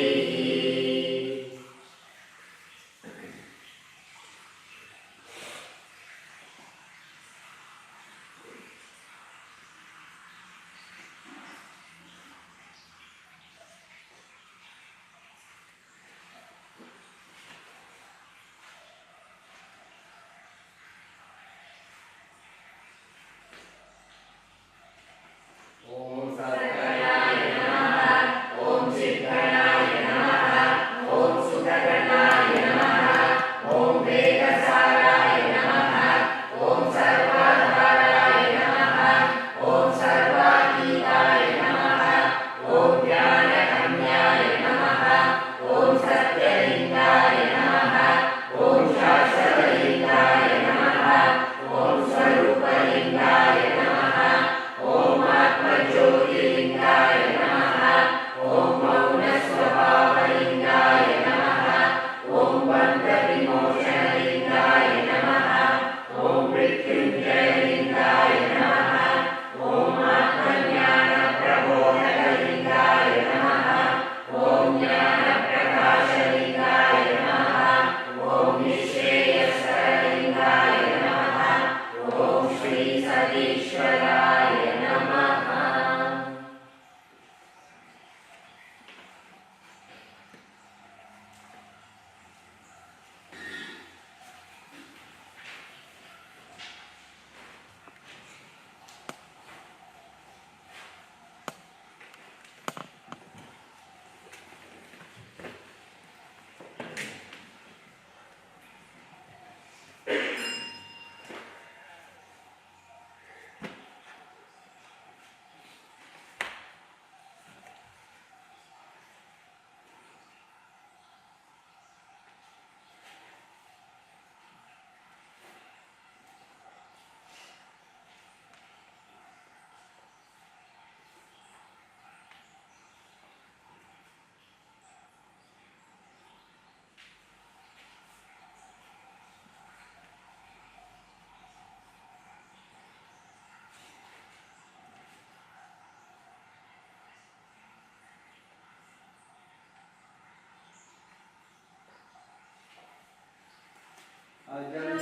ॐ सद्गणाय नमः ॐ चिद्गणाय नमः ॐ सुखगणाय नमः ॐ वेदसाराय नमः ॐ सर्वाधाराय नमः ॐ सर्वातीताय नमः ॐ ज्ञानगम्याय नमः ॐ सत्यलिङ्गाय नमः ॐ शाश्वतलिङ्गाय नमः ॐ स्वरूपलिङ्गाय नमः ॐ आत्मज्योतिलिङ्गाय नमः ॐ मौनस्वभावलिङ्गाय नमः ॐ बन्धविमोचनलिङ्गाय नमः ॐ मृत्युञ्जयलिङ्गाय नमः ॐ आत्मज्ञानप्रबोधकलिङ्गाय नमः ॐ ज्ञानप्रकाशलिङ्गाय नमः ॐ निःश्रेयस्करलिङ्गाय नमः ॐ श्रीसतीश्वराय नमः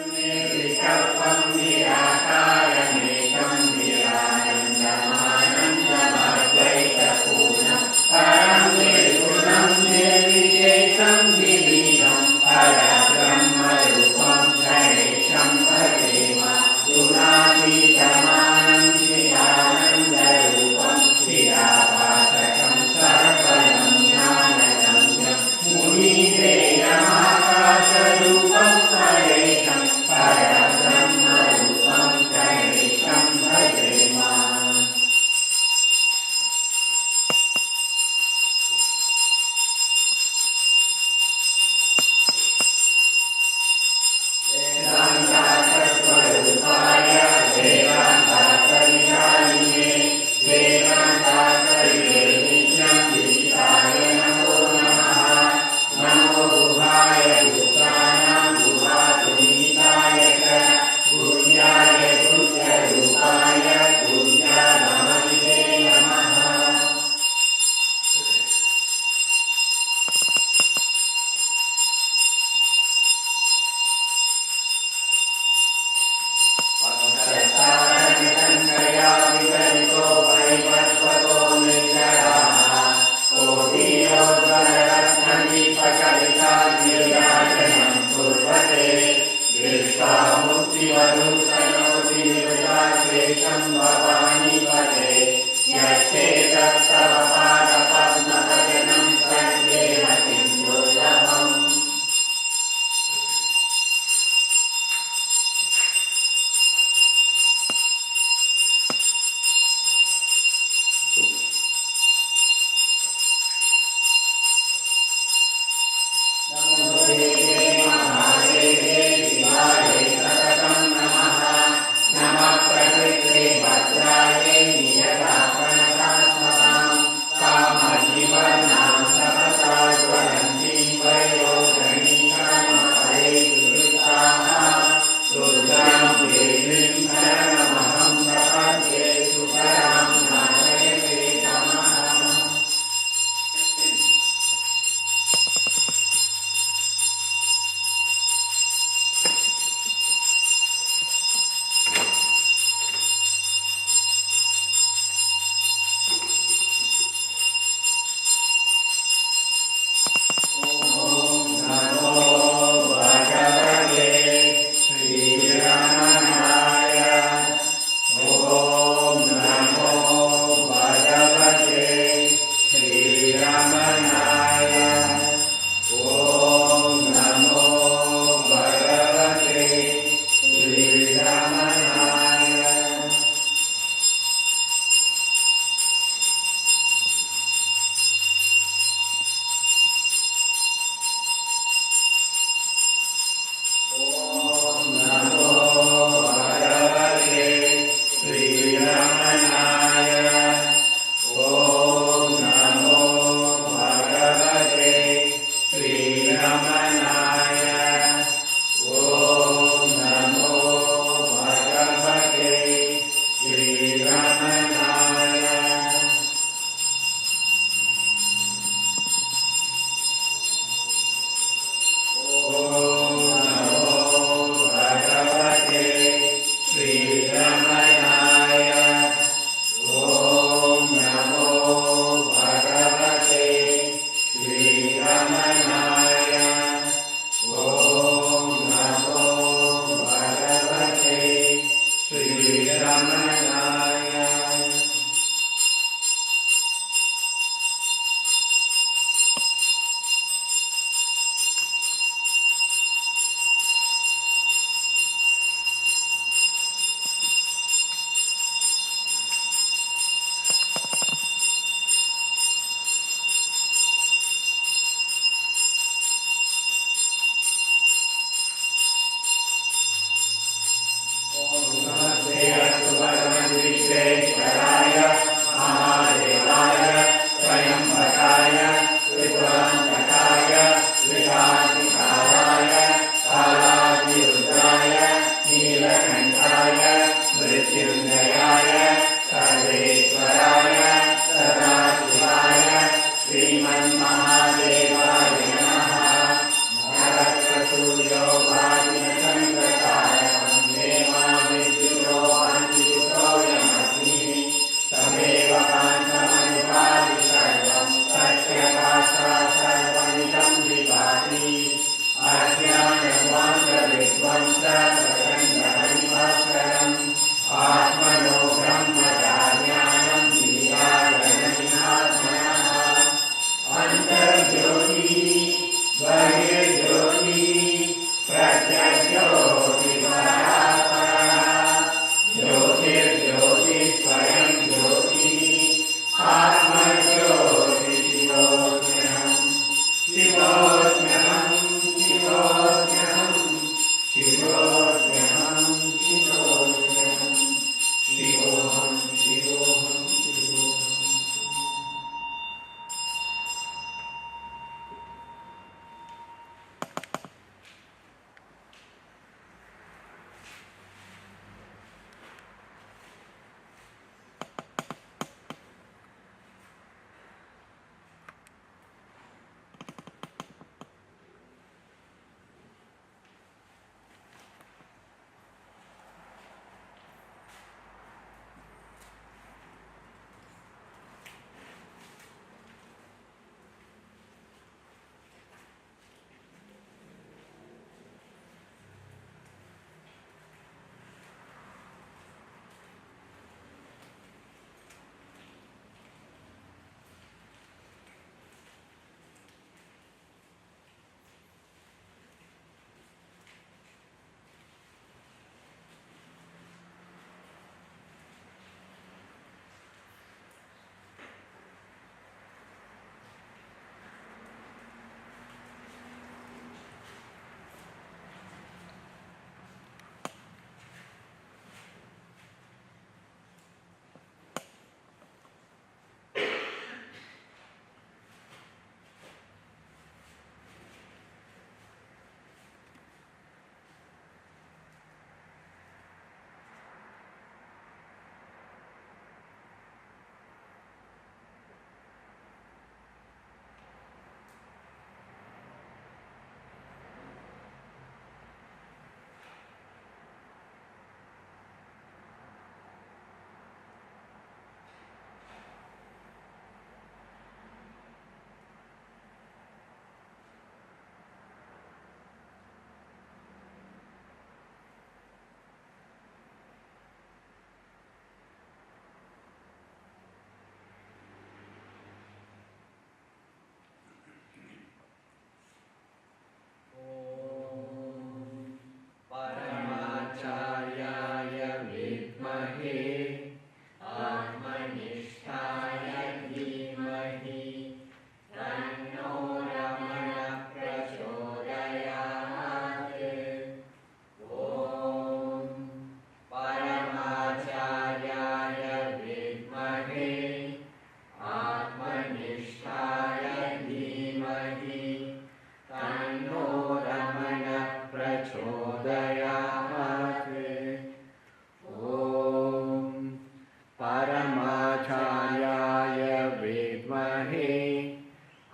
विकल्पं निराकारमेकं निरानन्दमानन्दमद्वैतपूर्णं परं निर्गुणं निर्विशेषं विलीनं परब्रह्मरूपं गणेशं भजेम गुणातीतमानं चिदानन्दरूपं चिदाभासकं सर्वं ज्ञानगम्यं मुनिदेयमाकाशरूपं परेशं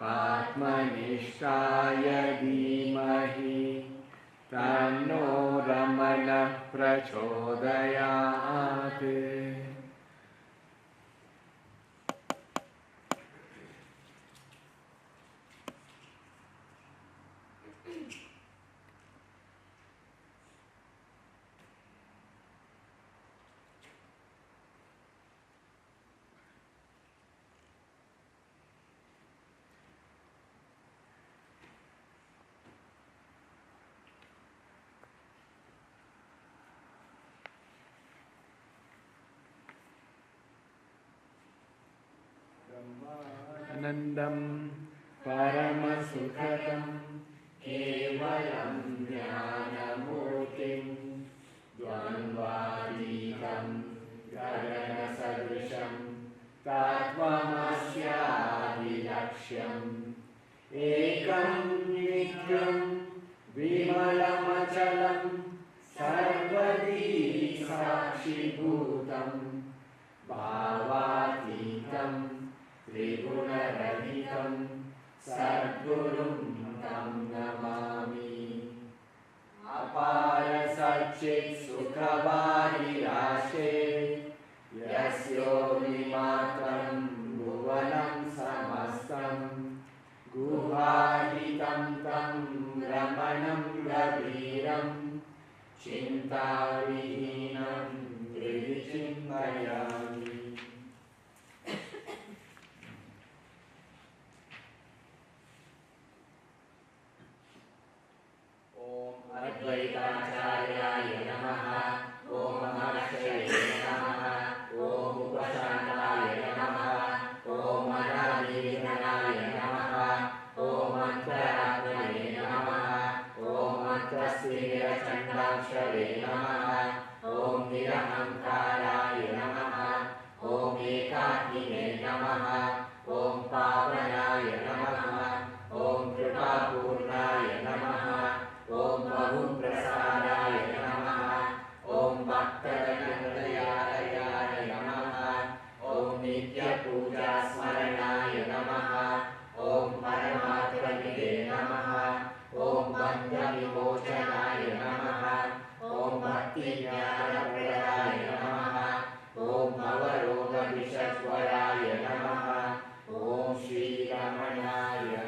आत्मनिष्ठाय धीमहि तन्नो रमणः प्रचोदयात्. आनन्दं परमसुखदं केवलं ज्ञानमूर्तिं द्वन्द्वातीतं गगनसदृशं तत्त्वमस्यादिलक्ष्यम् एकं नित्यं विमलमचलं सर्वदी साक्षिभूतं भावातीतं त्रिगुणरहितं सद्गुरुं तं नमामि. अपार सच्चित् सुखवारिराशे यस्योनिमात्रं भुवनं समस्तं गुहाहितं तं रमणं गभीरं चिन्ताविहीनं हृदि चिन्तयामि. अद्वैताचार्याय नमः. ओम महर्षये नमः. ओम उपशान्ताय नमः. ओम अनादिनिधनाय नमः. ओम अन्तरात्मने नमः. ओम अन्तस्थिरचण्डाक्षरे नमः. ओम निरहङ्काराय नमः. ओम एकाकिने नमः. ओम पावनाय नमः. ओम कृपापूर्णाय नमः. ओम बहुप्रसादाय नमः. ओम भक्तजनहृदयालयाय नमः. ओम नित्यपूजा स्मरणाय नमः. ओम परमात्मने नमः. ओम बन्धविमोचनाय नमः. ओम भक्तिज्ञानप्रदाय नमः. ओम अवरोधविषज्वराय नमः. ओम श्रीरमणाय नमः.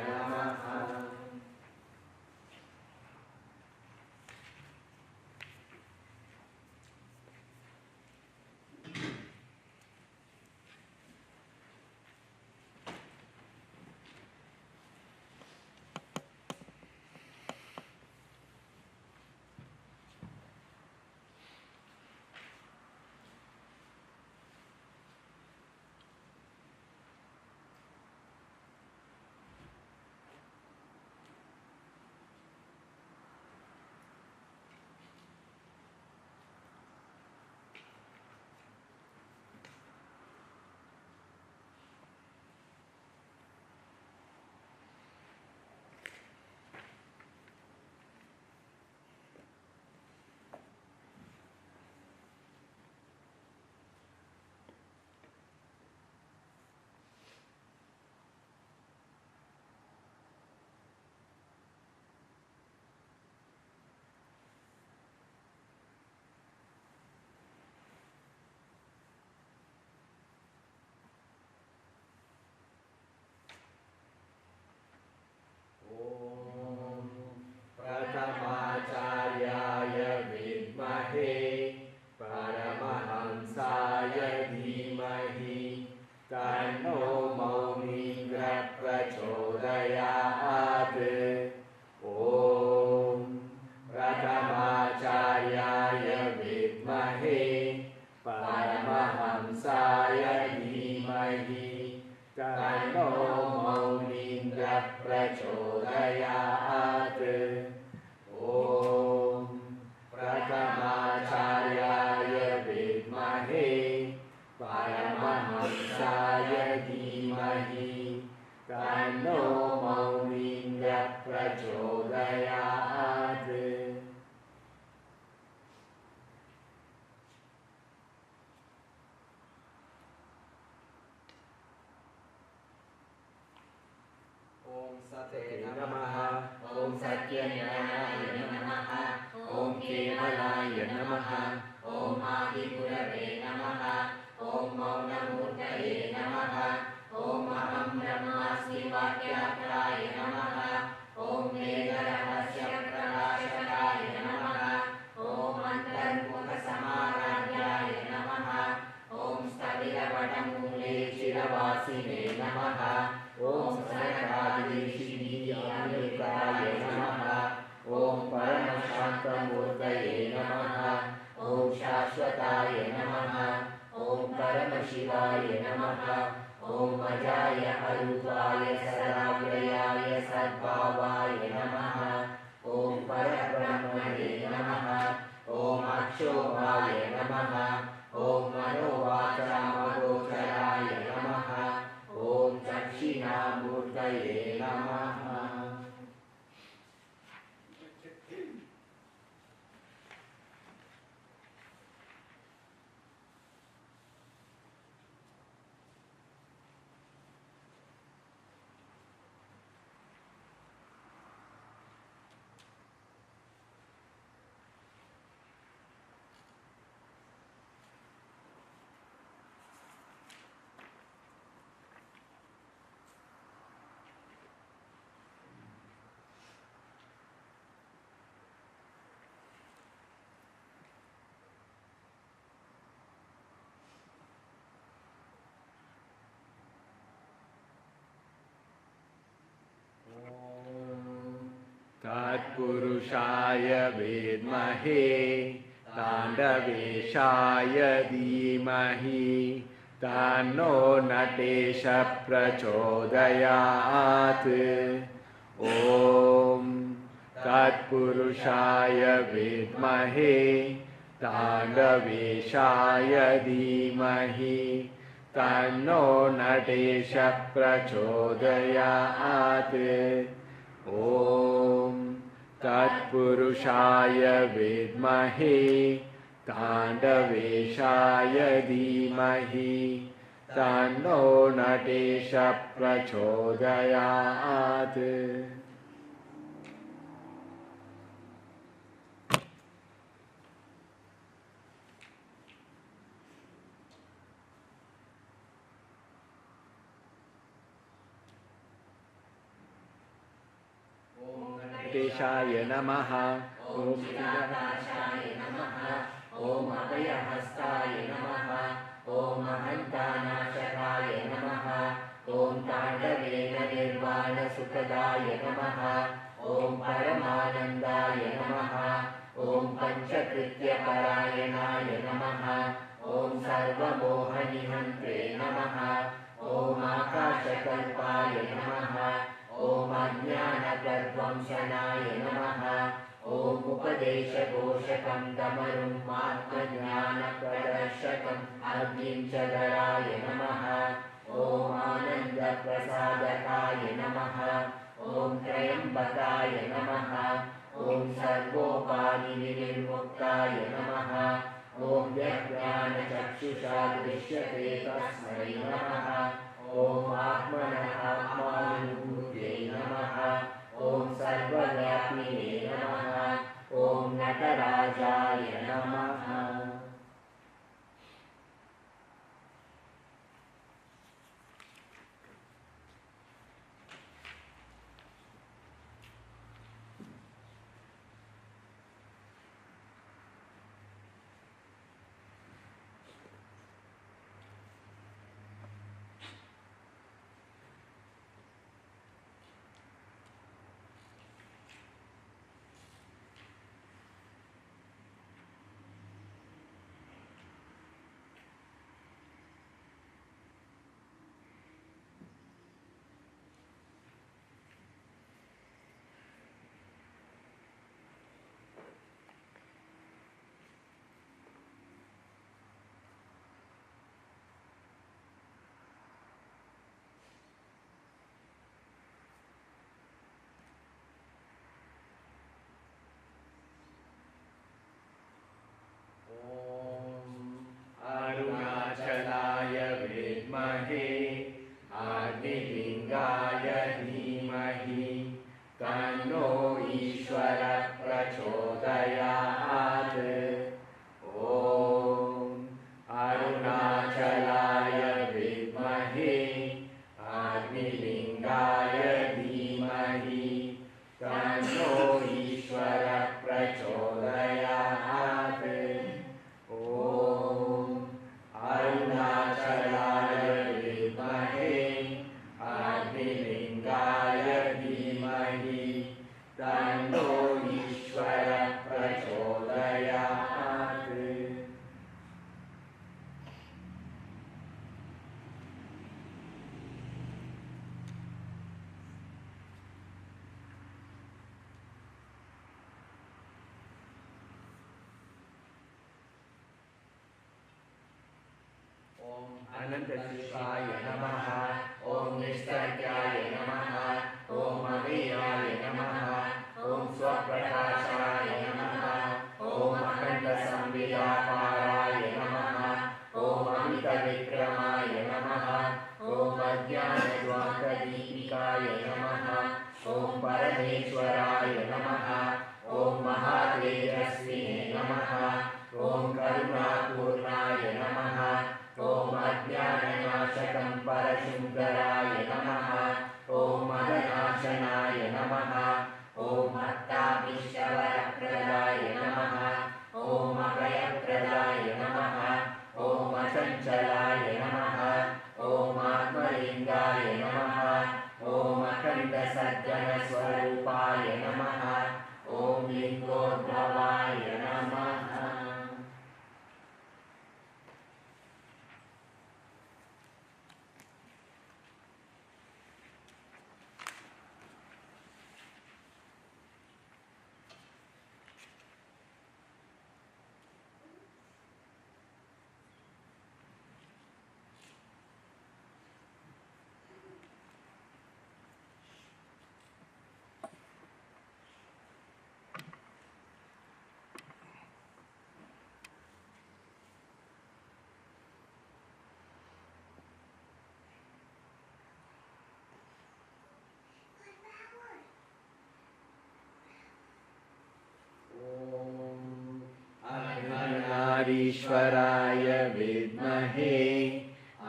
प्रथमाचार्याय विद्महे परमहंसाय धीमहि तन्नो मौनीन्द्रः प्रचोदयात्. ॐ प्रथमाचार्याय विद्महे परमहंसाय धीमहि तन्नो मौनीन्द्रः प्रचोदयात्. ॐ प्रथमाचार्याय विद्महे परमहंसाय धीमहि तन्नो मौनीन्द्रः प्रचोदयात्. Om Sate Namaha, Om Satyanarayana Namaha, Om Kevalaya Namaha, Om Adipurave Namaha, Om Maunamurtaye Namaha, Om Aham Brahmasmi Vakyatraya Namaha, Om Vedarahasya Prakashakaya Namaha, Om Antarmukha Samaradhyaya Namaha, Om Staviravadamule Chiravasine Namaha, Om Sanakadishini Amrutaya Namaha, Om Paramashantamurtaye Namaha, Om Shashvataya Namaha, Om Paramashivaya Namaha, Om Ajaya Arupaya Sadavrayaya Sadbhavaya Namaha, Om Parabrahmane Namaha, Om Akshobhaya Namaha, Om Manovachamagocharaya Namaha, Om Dakshinamurtaye Namaha. Tatpurushaya Vedmahe Tandaveshaya Dhimahi Tanno Natesha Prachodayat. Om Tatpurushaya Vedmahe Tandaveshaya Dhimahi Tanno Natesha Prachodayat. Om Tatpurushaya Vidmahe Tandaveshaya Dhimahi Tanno Natesha Prachodayat. Deshaya Namaha, Om Siddhakashaya Namaha, Om Abhayahastaya Namaha, Om Ahantanashakaya Namaha, Om Tandavena Nirvana Sukadaya Namaha, Om Paramanandaya Namaha, Om Panchakritya Parayanaya Namaha, Om Sarvamohanihante Namaha, Om Akashakalpaya Namaha, Om Ajnanapadvamsanaya Namaha, Om Upadeshakoshakam Damarum Atmajnanapradarshakam Agnim Chadaraya Namaha, Om Anandaprasadakaya Namaha, Om Trayambakaya Namaha, Om Sarvopani Vinirmuktaya Namaha, Om Vyajnana Chakshusha Drishyate Tasmai Namaha, Om Atmana Atmanubhute Namaha, Om Sarvavapine Namaha, Om Natarajaya Namaha. धीमहि तन्नो ईश्वरः प्रचोदयात्। ॐ अरुणाचलाय विद्महे अग्निलिङ्गाय धीमहि तन्नो ईश्वरः प्रचोदयात्। ॐ अरुणाचलाय विद्महे अग्निलिङ्गाय धीमहि तन्नो ईश्वरः प्रचोदयात्। ॐ अनन्तशिवाय नमः। ॐ निष्ठर्याय नमः। ॐ अमेयाय नमः। ॐ स्वप्रकाशाय नमः। ॐ अखण्डसंविदाकाराय नमः। ॐ अमितविक्रमाय नमः। ॐ अज्ञानद्वान्तदीपिकाय नमः। ॐ परमेश्वराय नमः। ॐ महातेजस्विने नमः। ॐ करुणापूर्णाय नमः। ॐ अज्ञाननाशकं परशुन्दराय नमः। ॐ मदनाशनाय नमः। ॐ भक्ताभीष्टवरप्रदाय नमः। ॐ अभयप्रदाय नमः। ॐ अचञ्चलाय नमः। ॐ आत्मलिङ्गाय नमः। ॐ अखण्डसज्जनस्वरूपाय नमः। ॐ लिङ्गोद्भवाय नमः। ईश्वराय विद्महे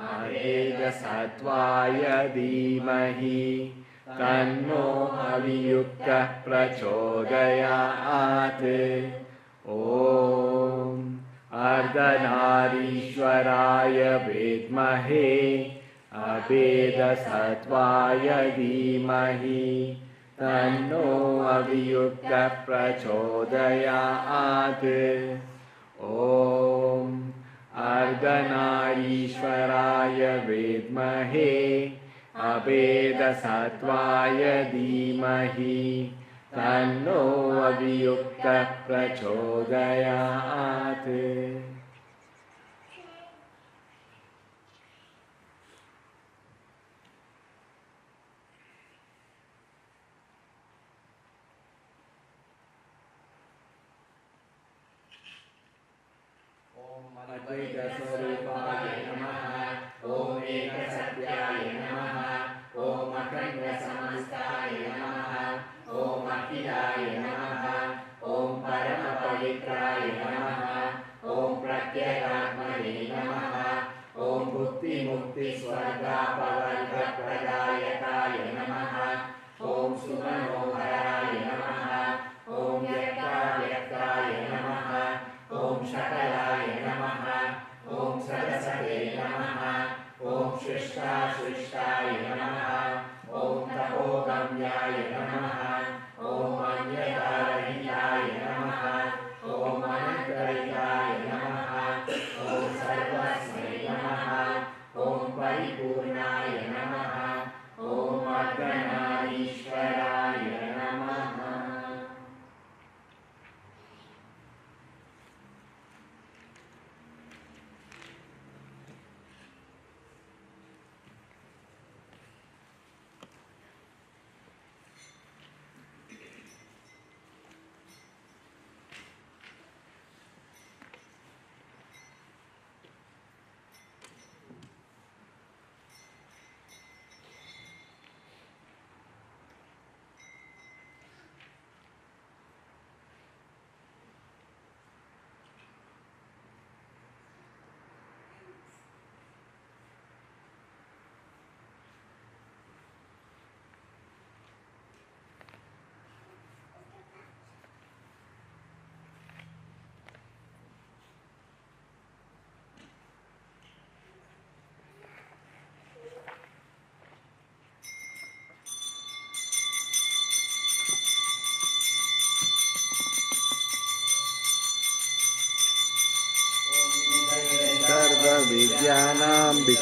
अभेदसत्त्वाय धीमहि तन्नो अवियुक्तः प्रचोदयात्। ॐ अर्धनारीश्वराय विद्महे अभेदसत्त्वाय धीमहि तन्नो अवियुक्तः प्रचोदयात्। ॐ अर्धनारीश्वराय विद्महे अभेदसत्त्वाय धीमहि तन्नो अवियुक्तः प्रचोदयात्। अद्वैतस्वरूपाय नमः। ॐ एकसत्याय नमः। ॐ अखण्डसमस्ताय नमः। ॐ अखिलाय नमः। ॐ परमपवित्राय नमः। ॐ प्रत्यगात्मने नमः। ॐ भुक्तिमुक्तिस्वर्गापवर्गप्रदायकाय नमः। ॐ सुमनोहराय नमः। ॐ व्यक्ताव्यक्ताय नमः। ॐ शकलाय नमः। ॐ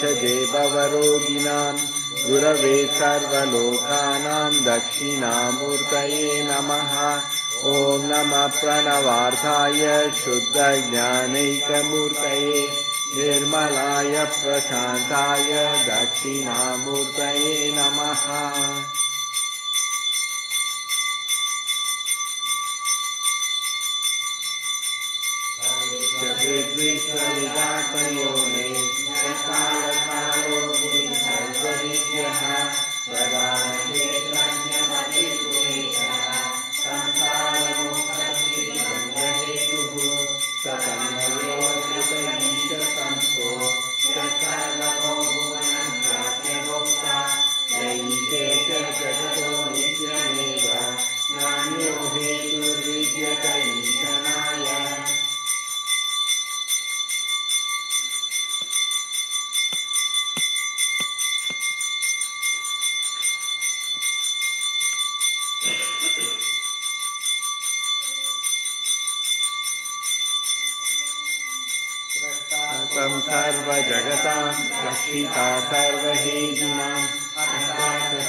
भेषजे भवरोगिणां गुरवे सर्वलोकानां दक्षिणामूर्तये नमः। ॐ नमः प्रणवार्थाय शुद्धज्ञानैकमूर्तये निर्मलाय प्रशान्ताय दक्षिणामूर्तये नमः। विश्वविदातयोने कालो सर्वविद्यः प्रदानक्षेत्रज्ञपतिपुरेशः संसारमोक्षहेतुः सतन्वयोकृतैश्च संस्थो सर्वतो भुवनस्यास्य दैते च जगतो नित्यमेव नान्यो हेतुर्विद्यत ईशनाय। सर्वजगतां रक्षिता सर्वहेतूनां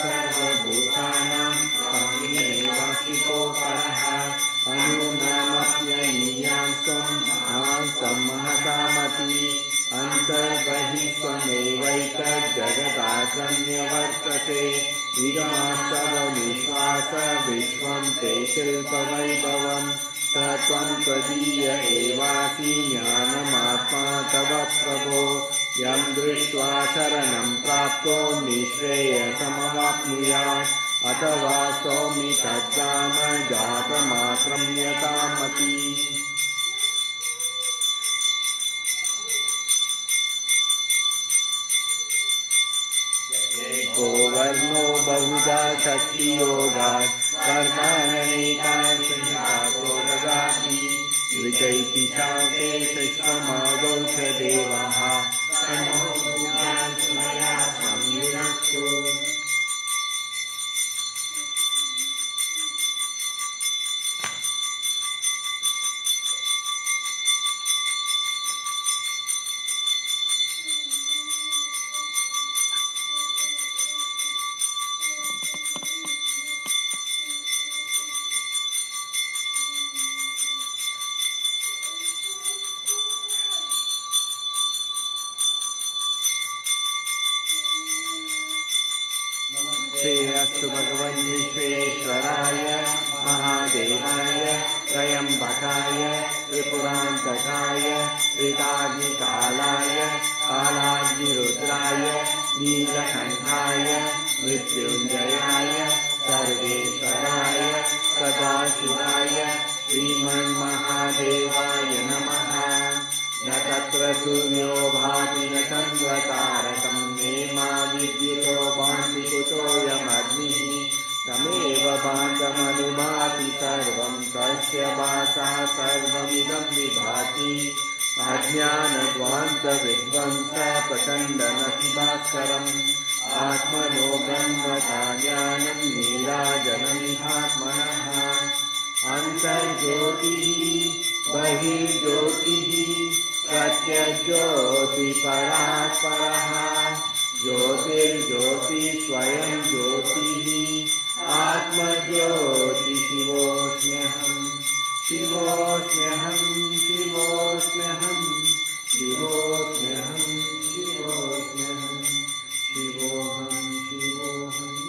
सर्वभूतानां स्वामिनेवासितो परः अणूनामप्यनीयां स्वं महतामपि अन्तर्बहिस्त्वमेवैतज्जगदाक्रम्य वर्तते विश्वास विश्वं ते शिल्पवैभवम् त्वं त्वदीय एवासि ज्ञानमात्मा तव प्रभो यं दृष्ट्वा शरणं प्राप्तो निःश्रेयसमवाप्नुयात् अथवा स्तौमि तद्धाम जातमाक्रम्यतामपि। एको वर्णो बहुधा शक्तियोगात् कर्माण्यनेकान् संघातो ददाति विजयति शान्ते शिष्यमादौ च देवः मया संयुनक्तु। श्रेयस्तु भगवन् विश्वेश्वराय महादेवाय त्रयम्बकाय त्रिपुरान्तकाय त्रिकाग्निकालाय कालाग्निरुद्राय नीलकण्ठाय मृत्युञ्जयाय सर्वेश्वराय सदाशिवाय श्रीमन्महादेवाय नमः। न तत्र सूर्यो भाति न चन्द्रतारकं नेमा विद्युतो भान्ति कुतोऽयमग्निः तमेव भान्तमनुभाति सर्वं तस्य भासः सर्वमिदं विभाति। अज्ञानध्वान्तविध्वंस प्रचण्डनखिभास्करम् आत्मनो ब्रह्मज्ञानं नीराजनमिहात्मनः। अन्तर्ज्योतिः बहिर्ज्योतिः प्रत्यज्योतिपरात्परः ज्योतिर्ज्योति स्वयं ज्योतिः आत्मज्योति शिवोऽस्म्यहं शिवोऽस्म्यहं शिवोऽस्म्यहं शिवोऽस्म्यहं शिवोऽस्म्यहं शिवोऽहं शिवोऽहम्।